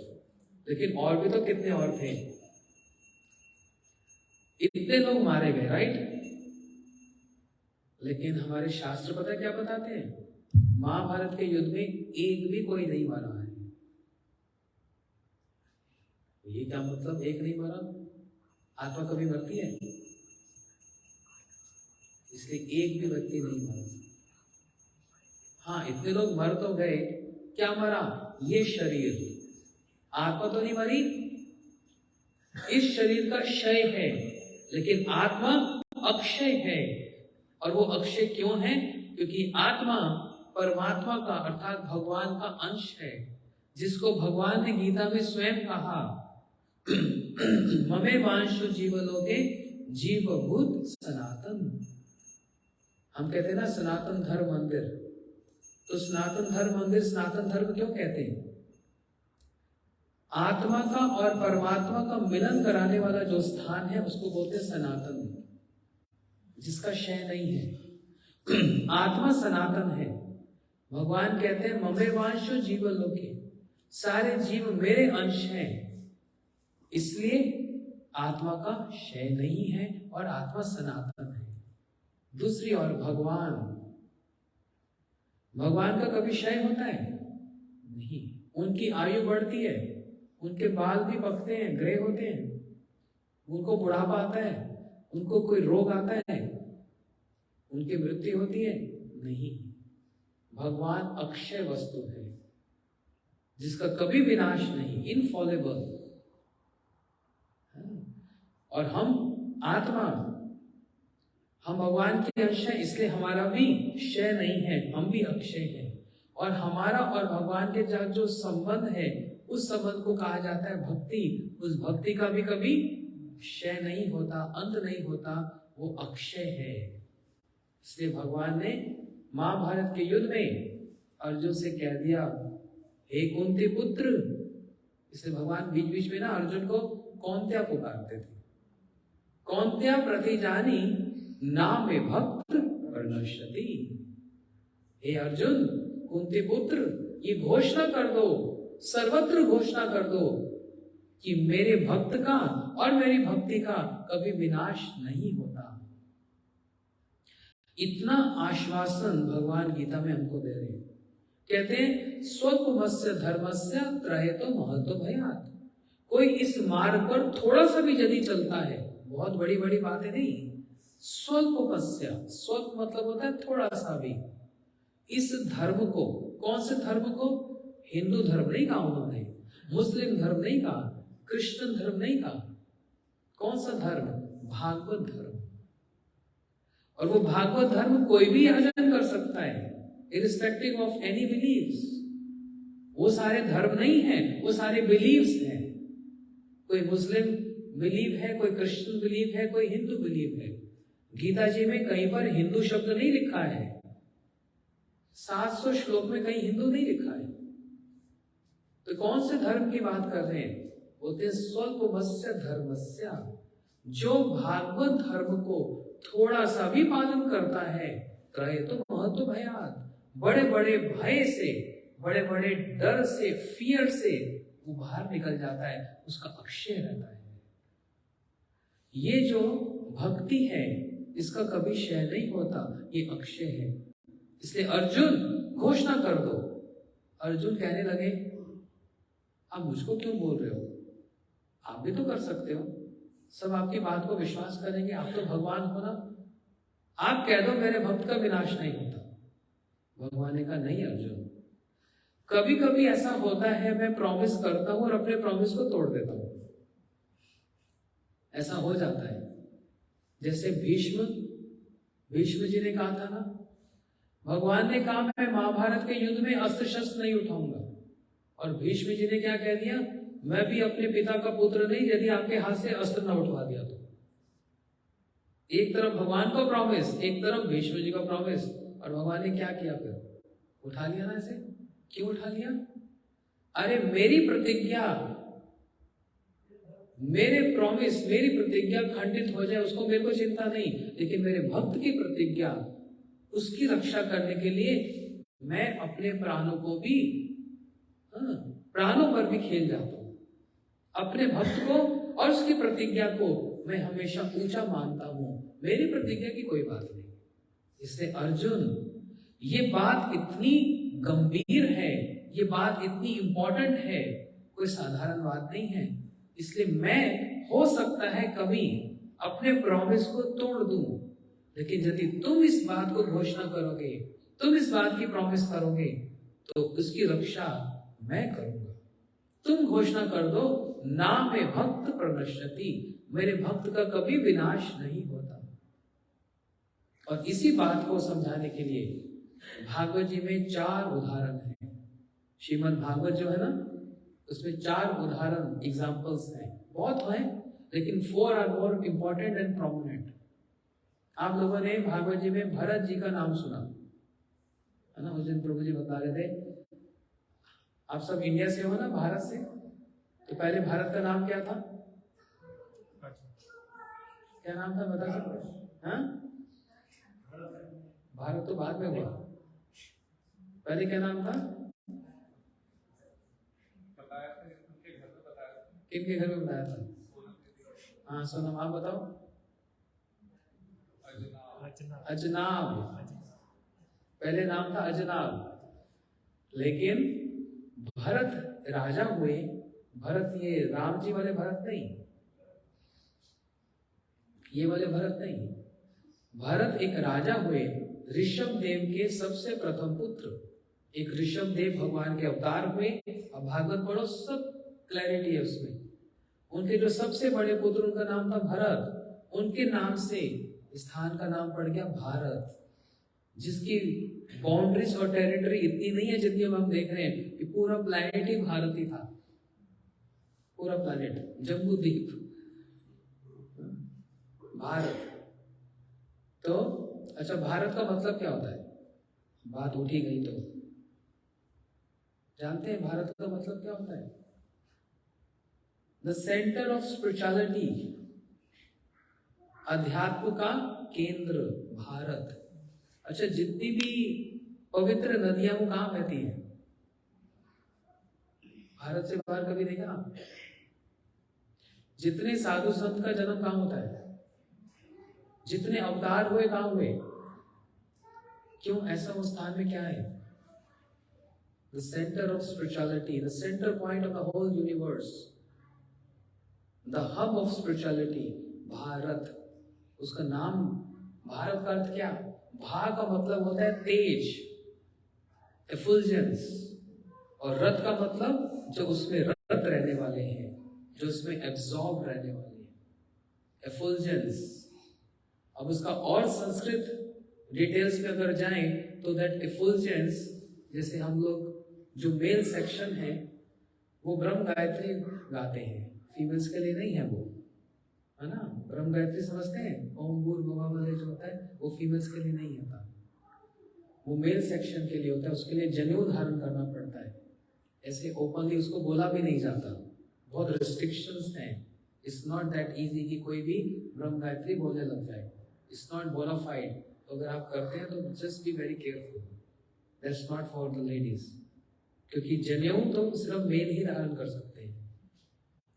लेकिन और भी तो कितने और थे। इतने लोग मारे गए, राइट? लेकिन हमारे शास्त्र पता क्या बताते हैं? महाभारत के युद्ध में एक भी कोई नहीं मारा है। ये क्या मतलब, एक नहीं मारा? आत्मा कभी मरती है? इसलिए एक भी व्यक्ति नहीं मारा। हाँ, इतने लोग मर तो गए, क्या मरा? ये शरीर। आत्मा तो नहीं मरी। इस शरीर का क्षय है, लेकिन आत्मा अक्षय है। और वो अक्षय क्यों है? क्योंकि आत्मा परमात्मा का अर्थात भगवान का अंश है, जिसको भगवान ने गीता में स्वयं कहा, ममे वांशो जीवलोके जीवभूत सनातन। हम कहते हैं ना सनातन धर्म मंदिर, तो सनातन धर्म मंदिर सनातन धर्म क्यों कहते हैं? आत्मा का और परमात्मा का मिलन कराने वाला जो स्थान है उसको बोलते हैं सनातन, जिसका क्षय नहीं है। आत्मा सनातन है। भगवान कहते हैं ममे वांशो जीवलोके, सारे जीव मेरे अंश हैं, इसलिए आत्मा का क्षय नहीं है और आत्मा सनातन है। दूसरी ओर भगवान का कभी क्षय होता है? नहीं। उनकी आयु बढ़ती है, उनके बाल भी पकते हैं, ग्रे होते हैं, उनको बुढ़ापा आता है, उनको कोई रोग आता है, उनकी मृत्यु होती है? नहीं। भगवान अक्षय वस्तु है, जिसका कभी विनाश नहीं, इनफॉलेबल। और हम आत्मा, हम भगवान के अंश हैं, इसलिए हमारा भी क्षय नहीं है, हम भी अक्षय हैं। और हमारा और भगवान के साथ जो संबंध है, उस संबंध को कहा जाता है भक्ति। उस भक्ति का भी कभी क्षय नहीं होता, अंत नहीं होता, वो अक्षय है। इसलिए भगवान ने महाभारत के युद्ध में अर्जुन से कह दिया, हे कुंती पुत्र। इसलिए भगवान बीच बीच में ना अर्जुन को कौन्त्या पुकारते थे। कौन्त्या प्रतिजानी नाम भक्त प्रणश्यति। हे अर्जुन, कुंती पुत्र, ये घोषणा कर दो, सर्वत्र घोषणा कर दो कि मेरे भक्त का और मेरी भक्ति का कभी विनाश नहीं होता। इतना आश्वासन भगवान गीता में हमको दे रहे हैं। कहते हैं स्वल्पमस्य धर्मस्य त्रयतो महतो भयात्। कोई इस मार्ग पर थोड़ा सा भी यदि चलता है, बहुत बड़ी बड़ी बातें नहीं, स्वल्पमस्य, स्वल्प मतलब होता है थोड़ा सा भी, इस धर्म को, कौन से धर्म को? हिंदू धर्म नहीं कहा उन्होंने, मुस्लिम धर्म नहीं कहा, कृष्ण धर्म नहीं कहा। कौन सा धर्म? भागवत धर्म। और वो भागवत धर्म कोई भी आचरण कर सकता है, इरिस्पेक्टिव ऑफ एनी बिलीव्स। वो सारे धर्म नहीं है, वो सारे बिलीव्स हैं। कोई मुस्लिम बिलीव है, कोई क्रिश्चियन बिलीव है, कोई हिंदू बिलीव है। गीता जी में कहीं पर हिंदू शब्द नहीं लिखा है, 700 श्लोक में कहीं हिंदू नहीं लिखा है। तो कौन से धर्म की बात कर रहे हैं? बोलते हैं स्वल्पमस्य धर्मस्य। जो भागवत धर्म को थोड़ा सा भी पालन करता है, कहे तो महत्व भयात, बड़े बड़े भय से, बड़े बड़े डर से, फियर से वो बाहर निकल जाता है, उसका अक्षय रहता है। ये जो भक्ति है इसका कभी क्षय नहीं होता, ये अक्षय है। इसलिए अर्जुन घोषणा कर दो। अर्जुन कहने लगे, आप मुझको क्यों बोल रहे हो? आप भी तो कर सकते हो, सब आपकी बात को विश्वास करेंगे, आप तो भगवान हो ना। आप कह दो मेरे भक्त का विनाश नहीं होता। भगवान ने कहा नहीं अर्जुन, कभी कभी ऐसा होता है, मैं प्रॉमिस करता हूं और अपने प्रॉमिस को तोड़ देता हूं। ऐसा हो जाता है। जैसे भीष्म जी ने कहा था ना, भगवान ने कहा मैं महाभारत के युद्ध में अस्त्र शस्त्र नहीं उठाऊंगा, और भीष्म जी ने क्या कह दिया, मैं भी अपने पिता का पुत्र नहीं यदि आपके हाथ से अस्त्र न उठवा दिया तो। एक तरफ भगवान का प्रॉमिस, एक तरफ भीष्म जी का प्रॉमिस, और भगवान ने क्या किया फिर? उठा लिया ना ऐसे। क्यों उठा लिया? अरे मेरी प्रतिज्ञा, मेरे प्रॉमिस, मेरी प्रतिज्ञा खंडित हो जाए उसको मेरे को चिंता नहीं, लेकिन मेरे भक्त की प्रतिज्ञा, उसकी रक्षा करने के लिए मैं अपने प्राणों को भी, प्राणों पर भी खेल जाता हूं। अपने भक्त को और उसकी प्रतिज्ञा को मैं हमेशा ऊंचा मानता हूं, मेरी प्रतिज्ञा की कोई बात नहीं। इसलिए अर्जुन, ये बात इतनी गंभीर है, ये बात इतनी इंपॉर्टेंट है, कोई साधारण बात नहीं है। इसलिए मैं हो सकता है कभी अपने प्रॉमिस को तोड़ दूं, लेकिन यदि तुम इस बात को घोषणा करोगे, तुम इस बात की प्रॉमिस करोगे, तो उसकी रक्षा मैं करूंगा। तुम घोषणा कर दो, ना में भक्त प्रणश्यति, मेरे भक्त का कभी विनाश नहीं होता। और इसी बात को समझाने के लिए भागवत जी में 4 उदाहरण हैं। श्रीमद् भागवत जो है ना, उसमें 4 उदाहरण, एग्जाम्पल्स हैं। बहुत हैं, लेकिन 4 are more important and prominent. आप लोगों ने भागवत जी में भरत जी का नाम सुना है ना? उस दिन प्रभु जी बता रहे थे, आप सब इंडिया से हो ना, भारत से, तो पहले भारत का नाम क्या था? क्या नाम था बता सकते? हाँ, भारत तो बाद में हुआ, पहले क्या नाम था? किनके घर में बताया था? हाँ सोनम, आप बताओ। अजनाब, पहले नाम था अजनाब। लेकिन भरत राजा हुए, भरत ये राम जी वाले भरत नहीं, ये वाले भरत नहीं। भरत एक राजा हुए, ऋषभ देव के सबसे प्रथम पुत्र। एक ऋषभ देव भगवान के अवतार हुए। अब भागवत पढ़ो, सब क्लैरिटी है उसमें। उनके जो सबसे बड़े पुत्र, उनका नाम था भरत। उनके नाम से स्थान का नाम पड़ गया भारत, जिसकी बाउंड्रीज और टेरिटरी इतनी नहीं है जितनी हम देख रहे हैं कि पूरा प्लैनेट ही भारत ही था, पूरा प्लैनेट, जम्बू द्वीप, भारत। तो अच्छा, भारत का मतलब क्या होता है? बात उठी गई तो जानते हैं भारत का मतलब क्या होता है? द सेंटर ऑफ स्पिरिचुअलिटी, अध्यात्म का केंद्र, भारत। अच्छा, जितनी भी पवित्र नदियां वो कहां बहती हैं? भारत से बाहर कभी देखा? जितने साधु संत का जन्म कहां होता है? जितने अवतार हुए कहां हुए? क्यों? ऐसा उस स्थान में क्या है? The centre of spirituality, the centre point of the whole universe, the hub of spirituality, Bharat. उसका नाम, भारत का अर्थ क्या? भा का मतलब होता है तेज, एफुल्जेंस, और रथ का मतलब जो उसमें रथ रहने वाले हैं, जो इसमें एब्जॉर्ब रहने वाली है, एफुल्जेंस। अब उसका और संस्कृत डिटेल्स में अगर जाएं तो दैट एफुल्जेंस, जैसे हम लोग जो मेल सेक्शन है वो ब्रह्म गायत्री गाते हैं, फीमेल्स के लिए नहीं है वो, है ना। ब्रह्म गायत्री समझते हैं, ओम भूर्भुवः वाले जो होता है वो फीमेल्स के लिए नहीं होता, वो मेल सेक्शन के लिए होता है। उसके लिए जनेऊ धारण करना पड़ता है, ऐसे ओपनली उसको बोला भी नहीं जाता, बहुत रिस्ट्रिक्शंस हैं। इट्स नॉट दैट इजी कि कोई भी ब्रह्म गायत्री बोलने लग जाए, इट्स नॉट बोनाफाइड। तो अगर आप करते हैं तो just be very careful, that's not for the ladies, क्योंकि जनेऊ तो सिर्फ मेल ही धारण कर सकते हैं,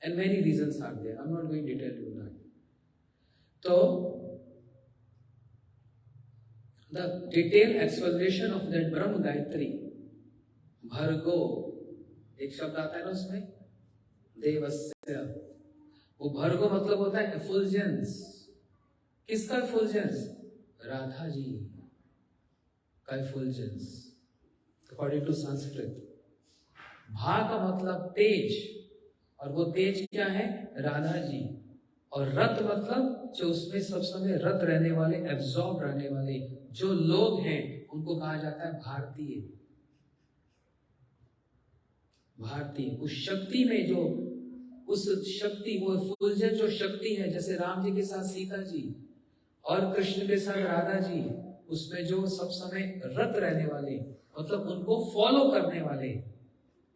and many reasons are there, I am not going detail to that. तो the detail explanation of that Brahma Gayatri, भर्गो एक शब्द आता है ना उसमें, देवस्य, वो भर्गो मतलब होता है एफुल्जेंस। किसका एफुल्जेंस? राधा जी का एफुल्जेंस, अकॉर्डिंग टू संस्कृत। भा का मतलब तेज, और वो तेज क्या है? राधा जी। और रत मतलब जो उसमें सब समय रत रहने वाले, एब्जॉर्ब रहने वाले जो लोग हैं उनको कहा जाता है भारतीय। भारतीय उस शक्ति में जो, उस शक्ति, वो फुलजन जो शक्ति है, जैसे राम जी के साथ सीता जी और कृष्ण के साथ राधा जी, उसमें जो सब समय रत रहने वाले, मतलब उनको फॉलो करने वाले,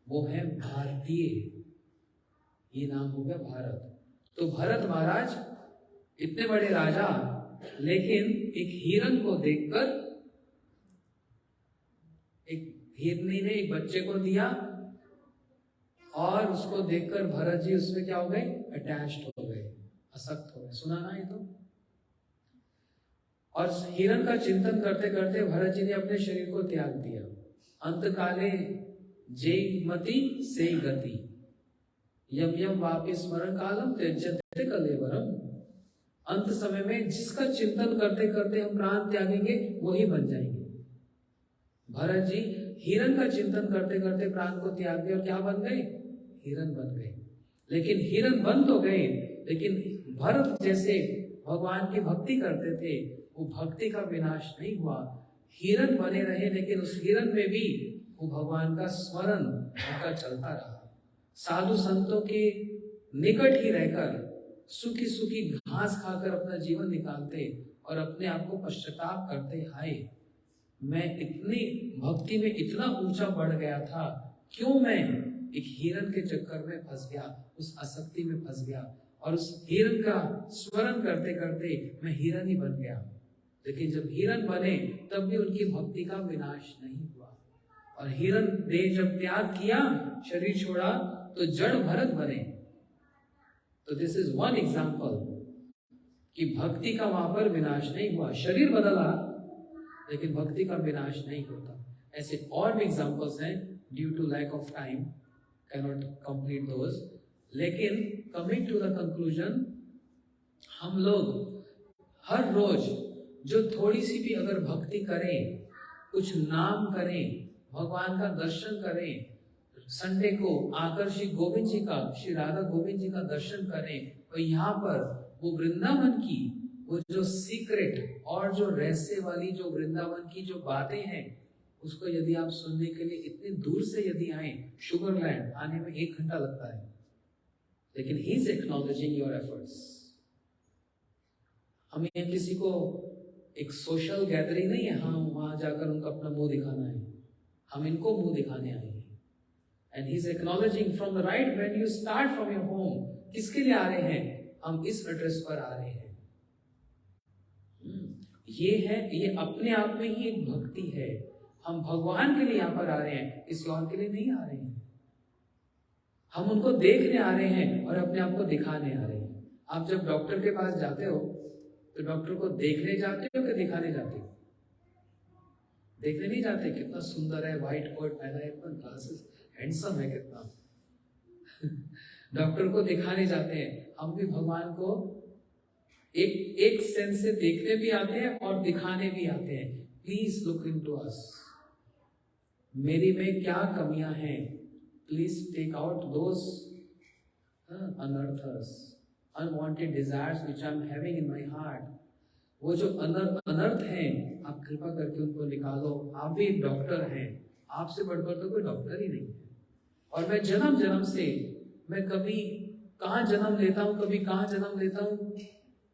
वो है भारतीय। ये नाम हो गया भारत। तो भरत महाराज इतने बड़े राजा, लेकिन एक हिरन को देखकर, एक हिरनी ने एक बच्चे को दिया और उसको देखकर भरत जी उसमें क्या हो गए? अटैच्ड हो गए, आसक्त हो गए। सुना ना ये तो? और हिरन का चिंतन करते करते भरत जी ने अपने शरीर को त्याग दिया। अंत काले जय मति से गति, यम यम वापि स्मरण कालम त्यज्यते कलेवरम। अंत समय में जिसका चिंतन करते करते हम प्राण त्यागेंगे वही बन जाएंगे। भरत जी हिरन का चिंतन करते करते प्राण को त्याग दिया और क्या बन गए? हिरन बन गए। लेकिन हिरन बन तो गए, लेकिन भरत जैसे भगवान की भक्ति करते थे, वो भक्ति का विनाश नहीं हुआ, हिरन बने रहे, लेकिन उस हिरन में भी वो भगवान का स्मरण उनका चलता रहा। साधु संतों के निकट ही रहकर सूखी सूखी घास खाकर अपना जीवन निकालते और अपने आप को पश्चाताप करते, हाय मैं इतनी भक्ति में इतना ऊंचा बढ़ गया था, क्यों मैं एक हिरन के चक्कर में फंस गया, उस आसक्ति में फंस गया, और उस हिरन का स्मरण करते करते मैं हिरन ही बन गया। लेकिन जब हिरन बने तब भी उनकी भक्ति का विनाश नहीं हुआ, और हिरन देह जब त्याग किया, शरीर छोड़ा, तो जड़ भरत बने। तो दिस इज वन एग्जाम्पल कि भक्ति का वहां पर विनाश नहीं हुआ, शरीर बदला लेकिन भक्ति का विनाश नहीं होता। ऐसे और भी एग्जाम्पल्स हैं, due to lack of time cannot complete those. लेकिन कमिंग टू द कंक्लूजन, हम लोग हर रोज जो थोड़ी सी भी अगर भक्ति करें, कुछ नाम करें, भगवान का दर्शन करें, संडे को आकर श्री गोविंद जी का, श्री राधा गोविंद जी का दर्शन करें, और यहाँ पर वो वृंदावन की वो जो सीक्रेट और जो रहस्य वाली जो वृंदावन की जो बातें हैं, उसको यदि आप सुनने के लिए इतनी दूर से यदि आए, शुगरलैंड आने में 1 घंटा लगता है, लेकिन he is acknowledging your efforts. हमें किसी को एक सोशल गैदरिंग नहीं है, हाँ वहां जाकर उनका अपना मुंह दिखाना है, हम इनको मुंह दिखाने आए हैं। And he is acknowledging from the right when you start from your home, किसके लिए आ रहे हैं? हम इस एड्रेस पर आ रहे हैं। ये है, ये अपने आप में ही एक भक्ति है। हम भगवान के लिए यहाँ पर आ रहे हैं, किसी और के लिए नहीं आ रहे हैं। हम उनको देखने आ रहे हैं और अपने आप को दिखाने आ रहे हैं। आप जब डॉक्टर के पास जाते हो तो डॉक्टर को देखने जाते हो कि दिखाने जाते हो? देखने नहीं जाते, कितना सुंदर है, व्हाइट कोट पहना है, ग्लासेस, हैंडसम है कितना। डॉक्टर को दिखाने जाते हैं। हम भी भगवान को एक सेंस से देखने भी आते हैं और दिखाने भी आते हैं। प्लीज लुक इनटू अस, मेरी में क्या कमियां हैं, प्लीज टेक आउट दोज अनर्थस, unwanted desires which I am having in my heart, वो जो अनर्थ हैं, आप कृपा करके उनको निकालो। आप भी एक डॉक्टर हैं, आपसे बढ़कर तो कोई डॉक्टर ही नहीं है। और मैं जन्म जन्म से, मैं कभी कहाँ जन्म लेता हूँ, कभी कहाँ जन्म लेता हूँ,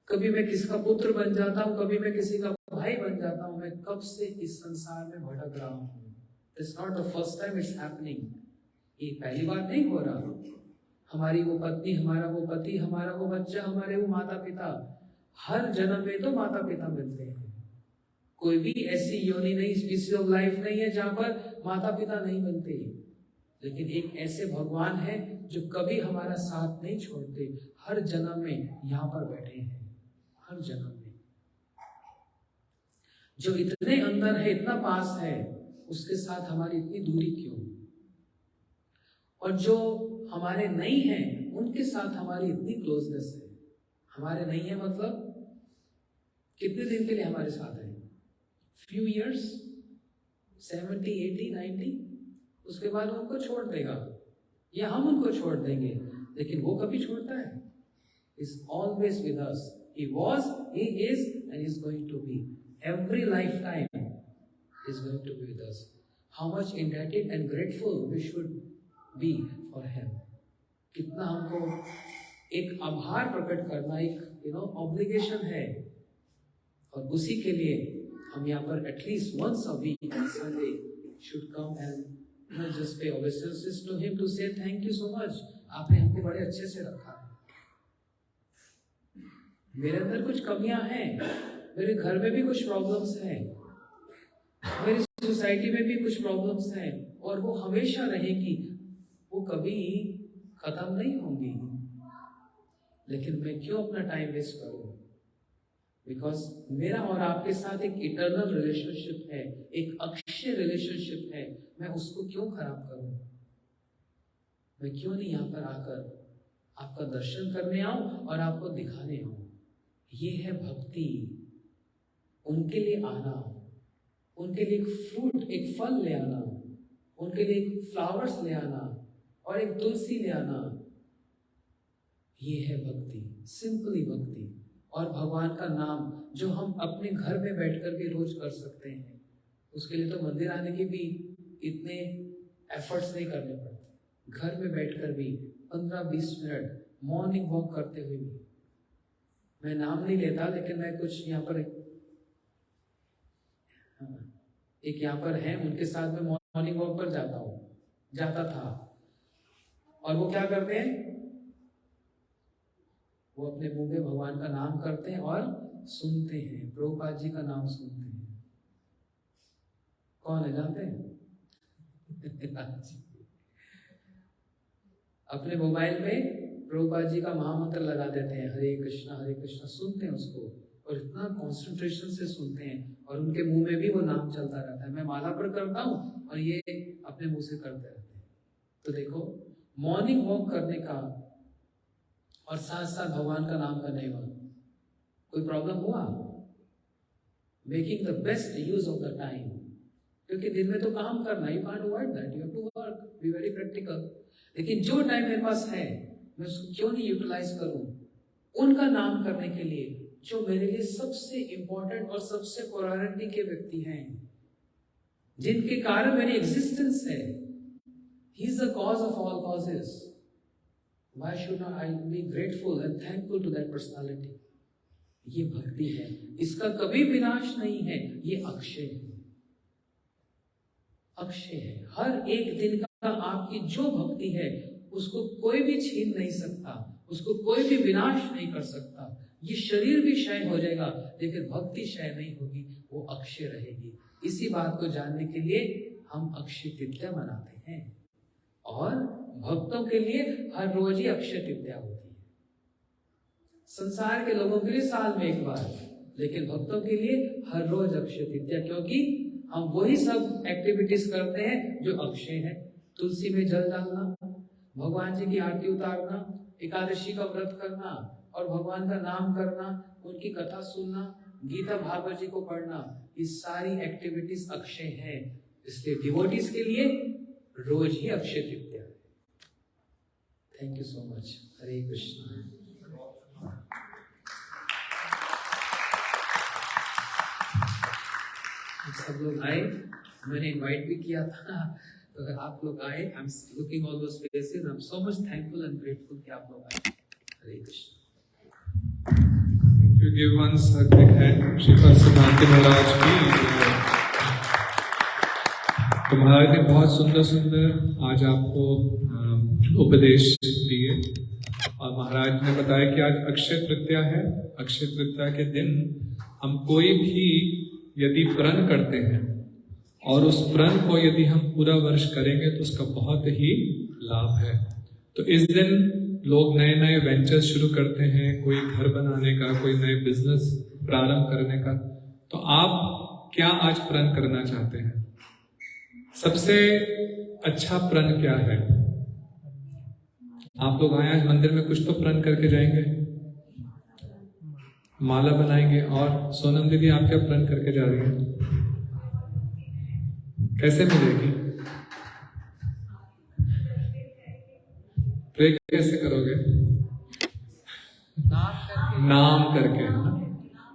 कभी मैं किसका पुत्र बन जाता हूँ, कभी मैं किसी का भाई बन जाता हूँ। मैं कब से इस संसार में भटक रहा हूँ। It's not the first time it's happening. ये पहली बार नहीं हो रहा। हमारी वो पत्नी, हमारा वो पति, हमारा वो बच्चा, हमारे वो माता पिता, हर जन्म में तो माता पिता मिलते हैं। कोई भी ऐसी योनि नहीं, स्पीसीज ऑफ लाइफ नहीं है जहां पर माता पिता नहीं मिलते। लेकिन एक ऐसे भगवान है जो कभी हमारा साथ नहीं छोड़ते, हर जन्म में यहाँ पर बैठे हैं, हर जन्म में। जो इतने अंदर है, इतना पास है, उसके साथ हमारी इतनी दूरी क्यों? और जो हमारे नहीं है, उनके साथ हमारी इतनी क्लोजनेस है। हमारे नहीं है मतलब कितने दिन के लिए हमारे साथ है? फ्यू इयर्स, 70, 80, 90, उसके बाद वो उनको छोड़ देगा या हम उनको छोड़ देंगे। लेकिन वो कभी छोड़ता है? Is always with us. He was, he is and is going to be. Every lifetime is going to be with us. How much indebted and grateful we should be for him. कितना हमको एक आभार प्रकट करना, एक ऑब्लिगेशन है। और उसी के लिए हम यहाँ पर at least once a week on Sunday should come and just pay obeisances to him to say thank you so much। आपने हमको बड़े अच्छे से रखा है। मेरे अंदर कुछ कमियां हैं, मेरे घर में भी कुछ प्रॉब्लम्स हैं, मेरी सोसाइटी में भी कुछ प्रॉब्लम्स हैं, और वो हमेशा रहेगी, वो कभी खत्म नहीं होंगी। लेकिन मैं क्यों अपना टाइम वेस्ट करूं? बिकॉज मेरा और आपके साथ एक इटर्नल रिलेशनशिप है, एक अक्षय रिलेशनशिप है। मैं उसको क्यों खराब करूं? मैं क्यों नहीं यहाँ पर आकर आपका दर्शन करने आऊं और आपको दिखाने आऊं? ये है भक्ति। उनके लिए आना, उनके लिए एक फ्रूट, एक फल ले आना, उनके लिए एक फ्लावर्स ले आना और एक तुलसी ले आना, ये है भक्ति, सिंपली भक्ति। और भगवान का नाम जो हम अपने घर में बैठकर भी रोज कर सकते हैं, उसके लिए तो मंदिर आने के भी इतने एफर्ट्स नहीं करने पड़ते। घर में बैठकर भी 15-20 मिनट मॉर्निंग वॉक करते हुए भी, मैं नाम नहीं लेता, लेकिन मैं कुछ यहाँ पर एक यहाँ पर है, उनके साथ में मॉर्निंग वॉक पर जाता था। और वो क्या करते हैं? वो अपने मुंह में भगवान का नाम करते हैं और सुनते हैं, प्रभुपाद जी का नाम सुनते हैं। कौन है जानते हैं? अपने मोबाइल में प्रभुपाद जी का महामंत्र लगा देते हैं, हरे कृष्णा, सुनते हैं उसको, और इतना कॉन्सेंट्रेशन से सुनते हैं, और उनके मुंह में भी वो नाम चलता रहता है। मैं माला पर करता हूँ और ये अपने मुंह से करते रहते हैं। तो देखो, मॉर्निंग वॉक करने का और साथ साथ भगवान का नाम करने का कोई प्रॉब्लम हुआ? Making the best use of the time, क्योंकि दिन में तो काम करना, you can't avoid that, you have to work, be very practical. लेकिन जो टाइम मेरे पास है, मैं उसको क्यों नहीं यूटिलाइज करूं उनका नाम करने के लिए, जो मेरे लिए सबसे इंपॉर्टेंट और सबसे प्रायोरिटी के व्यक्ति हैं, जिनके कारण मेरी एग्जिस्टेंस है। He is the cause of all causes. Why should not I be grateful and thankful to that personality? ये भक्ति है, इसका कभी विनाश नहीं है, ये अक्षय है, अक्षय है। हर एक दिन का आपकी जो भक्ति है, उसको कोई भी छीन नहीं सकता, उसको कोई भी विनाश नहीं कर सकता। ये शरीर भी क्षय हो जाएगा, लेकिन भक्ति क्षय नहीं होगी, वो अक्षय रहेगी। इसी बात को जानने के लिए हम अक्षय तृतीया मनाते हैं, और भक्तों के लिए हर रोज ही अक्षय तृतीया होती है। संसार के लोगों के लिए साल में एक बार, लेकिन भक्तों के लिए हर रोज अक्षय तृतीया, क्योंकि हम वही सब एक्टिविटीज करते हैं जो अक्षय है। तुलसी में जल डालना, भगवान जी की आरती उतारना, एकादशी का व्रत करना और भगवान का नाम करना, उनकी कथा सुनना, गीता भागवत जी को पढ़ना, ये सारी एक्टिविटीज अक्षय है। इसलिए डिवोटीज के लिए रोज ही अक्षय तृतीया है। Thank you so much. Hare Krishna. सब लोग आए, मैंने इनवाइट भी किया था, तो अगर आप लोग आए, I am looking all those faces, I am so much thankful and grateful कि आप लोग आए। हरे Krishna. Thank you. Give once a big hand. Shripad सिद्धांत महाराज की। तो महाराज ने बहुत सुंदर सुंदर आज आपको उपदेश दिए, और महाराज ने बताया कि आज अक्षय तृतीया है। अक्षय तृतीया के दिन हम कोई भी यदि प्रण करते हैं और उस प्रण को यदि हम पूरा वर्ष करेंगे तो उसका बहुत ही लाभ है। तो इस दिन लोग नए नए वेंचर्स शुरू करते हैं, कोई घर बनाने का, कोई नए बिजनेस प्रारंभ करने का। तो आप क्या आज प्रण करना चाहते हैं? सबसे अच्छा प्रण क्या है? आप लोग आए आज मंदिर में, कुछ तो प्रण करके जाएंगे, माला बनाएंगे। और सोनम दीदी आप क्या प्रण करके जा रही हैं? कैसे मिलेगी? प्रे कैसे करोगे? नाम करके, है ना?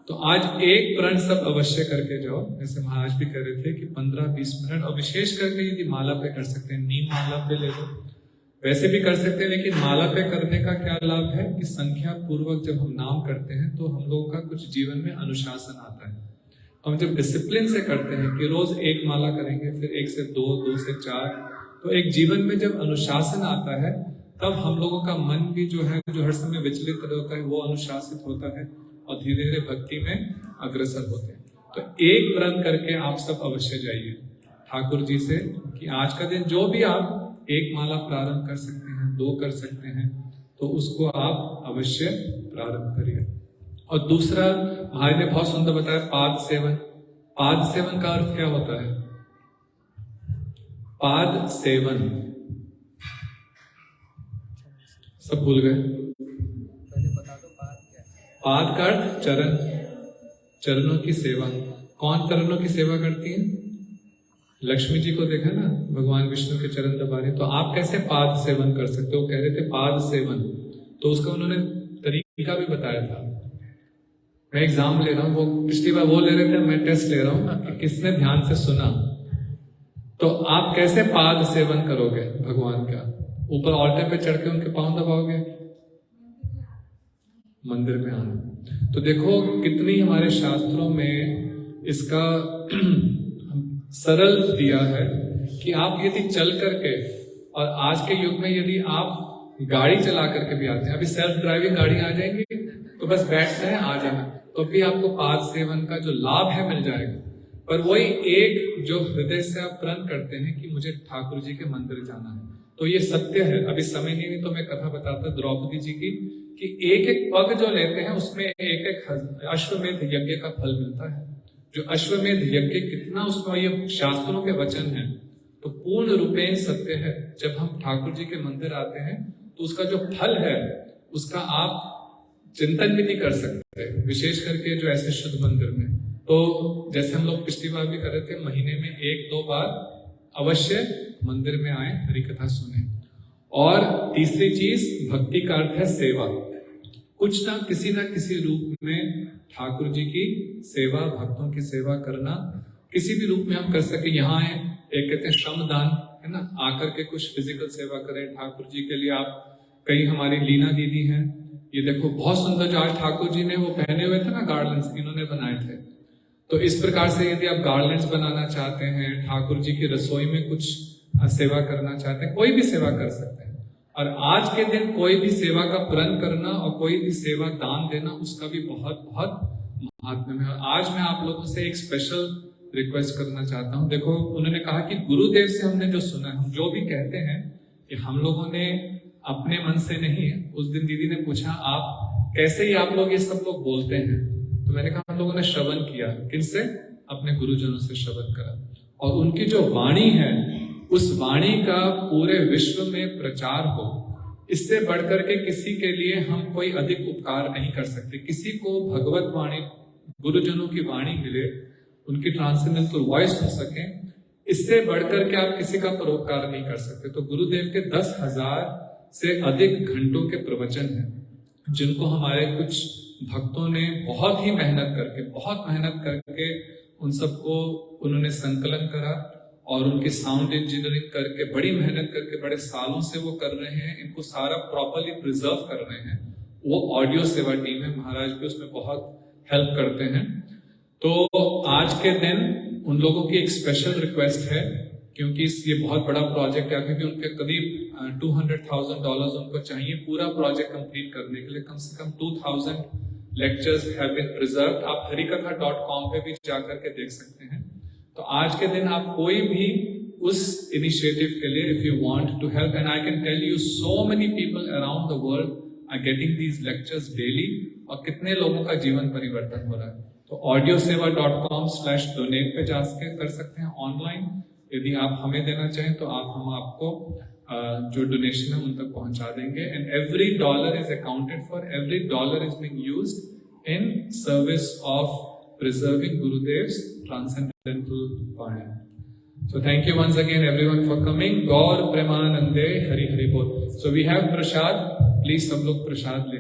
तो आज एक प्रण सब अवश्य करके जाओ। जैसे महाराज भी कह रहे थे कि 15-20 मिनट, और विशेष करके यदि माला पे कर सकते हैं, नीम माला पे ले लो, वैसे भी कर सकते हैं। लेकिन माला पे करने का क्या लाभ है कि संख्या पूर्वक जब हम नाम करते हैं तो हम लोगों का कुछ जीवन में अनुशासन आता है। हम जब डिसिप्लिन से करते हैं कि रोज एक माला करेंगे, फिर 1 से 2, 2 से 4, तो एक जीवन में जब अनुशासन आता है तब हम लोगों का मन भी जो है, जो हर समय विचलित होता है, वो अनुशासित होता है और धीरे धीरे भक्ति में अग्रसर होते हैं। तो एक प्रण करके आप सब अवश्य जाइए ठाकुर जी से कि आज का दिन जो भी आप एक माला प्रारंभ कर सकते हैं, 2 कर सकते हैं, तो उसको आप अवश्य प्रारंभ करिए। और दूसरा, भाई ने बहुत सुंदर बताया, पाद सेवन। पाद सेवन का अर्थ क्या होता है? पाद सेवन सब भूल गए? पहले बता दो पाद क्या है। पाद का अर्थ चरण, चरणों की सेवा। कौन चरणों की सेवा करती है? लक्ष्मी जी को देखा ना, भगवान विष्णु के चरण दबा रहे। तो आप कैसे पाद सेवन कर सकते हो? कह रहे थे पाद सेवन, तो उसका उन्होंने तरीका भी बताया था। मैं एग्जाम ले रहा हूँ, वो पिछली बार वो ले रहे थे, मैं टेस्ट ले रहा हूँ कि किसने ध्यान से सुना। तो आप कैसे पाद सेवन करोगे भगवान का? ऊपर ऑल्टर पे चढ़ के उनके पांव दबाओगे? मंदिर में आना। तो देखो कितनी हमारे शास्त्रों में इसका सरल दिया है कि आप यदि चल करके, और आज के युग में यदि आप गाड़ी चला करके भी आते हैं, अभी सेल्फ ड्राइविंग गाड़ी आ जाएंगी, तो बस बैठना है, आ जाना, तो भी आपको पाद सेवन का जो लाभ है मिल जाएगा। पर वही एक जो हृदय से आप प्रण करते हैं कि मुझे ठाकुर जी के मंदिर जाना है, तो ये सत्य है। अभी समय नहीं तो मैं कथा बताता द्रौपदी जी की, कि एक एक पग जो लेते हैं उसमें एक एक अश्वमेध यज्ञ का फल मिलता है। जो अश्वमेध यज्ञ कितना, उसमें ये शास्त्रों के वचन हैं, तो पूर्ण रूपेण सत्य है। जब हम ठाकुर जी के मंदिर आते हैं तो उसका जो फल है उसका आप चिंतन भी नहीं कर सकते, विशेष करके जो ऐसे शुद्ध मंदिर में। तो जैसे हम लोग पिछली बार भी कर रहे थे, महीने में 1-2 बार अवश्य मंदिर में आए, हरि कथा सुने। और तीसरी चीज, भक्ति का अर्थ है सेवा। कुछ ना किसी रूप में ठाकुर जी की सेवा, भक्तों की सेवा करना, किसी भी रूप में हम कर सके। यहाँ है एक कहते हैं श्रमदान, है ना, आकर के कुछ फिजिकल सेवा करें ठाकुर जी के लिए। आप कई हमारी लीना दीदी हैं, ये देखो बहुत सुंदर जो आज ठाकुर जी ने वो पहने हुए थे ना गार्लैंड्स, इन्होंने बनाए थे। तो इस प्रकार से यदि आप गार्लैंड्स बनाना चाहते हैं, ठाकुर जी की रसोई में कुछ सेवा करना चाहते हैं, कोई भी सेवा कर सकते हैं। और आज के दिन कोई भी सेवा का प्रण करना और कोई भी सेवा दान देना, उसका भी बहुत बहुत महात्म्य है। आज मैं आप लोगों से एक स्पेशल रिक्वेस्ट करना चाहता हूं। देखो उन्होंने कहा कि गुरुदेव से हमने जो सुना, हम जो भी कहते हैं कि हम लोगों ने अपने मन से नहीं। उस दिन दीदी ने पूछा आप कैसे ही आप लोग ये सब लोग बोलते हैं, तो मैंने कहा हम लोगों ने श्रवण किया। किनसे? अपने गुरुजनों से श्रवण करा, और उनकी जो वाणी है उस वाणी का पूरे विश्व में प्रचार हो, इससे बढ़कर के किसी के लिए हम कोई अधिक उपकार नहीं कर सकते। किसी को भगवत वाणी, गुरुजनों की वाणी मिले, उनकी ट्रांसेंडेंटल वॉइस हो सके, इससे बढ़कर के आप किसी का परोपकार नहीं कर सकते। तो गुरुदेव के 10,000 से अधिक घंटों के प्रवचन हैं, जिनको हमारे कुछ भक्तों ने बहुत मेहनत करके उन सबको उन्होंने संकलन करा और उनकी साउंड इंजीनियरिंग करके बड़ी मेहनत करके बड़े सालों से वो कर रहे हैं, इनको सारा प्रॉपरली प्रिजर्व कर रहे हैं। वो ऑडियो सेवा टीम है, महाराज भी उसमें बहुत हेल्प करते हैं। तो आज के दिन उन लोगों की एक स्पेशल रिक्वेस्ट है, क्योंकि ये बहुत बड़ा प्रोजेक्ट है, क्योंकि उनके करीब $200,000 उनको चाहिए पूरा प्रोजेक्ट कंप्लीट करने के लिए। कम से कम 2000 लेक्चर्स हैव बीन प्रिजर्व्ड। आप harikatha.com पे भी जाकर के देख सकते हैं। तो आज के दिन आप कोई भी उस इनिशिएटिव के लिए, if you want to help, and I can tell you so many people around the world are getting these lectures daily, और कितने लोगों का जीवन परिवर्तन हो रहा है। तो audioseva.com/donate पे जा कर सकते हैं ऑनलाइन। यदि आप हमें देना चाहें तो हम आपको जो डोनेशन है उन तक पहुंचा देंगे। And every dollar is accounted for, every dollar is being used in service of preserving Gurudev's transcendental Vani. So thank you once again everyone for coming. Gaur Premanande Hari Hari Bol. So we have prasad. Please सब लोग प्रसाद ले।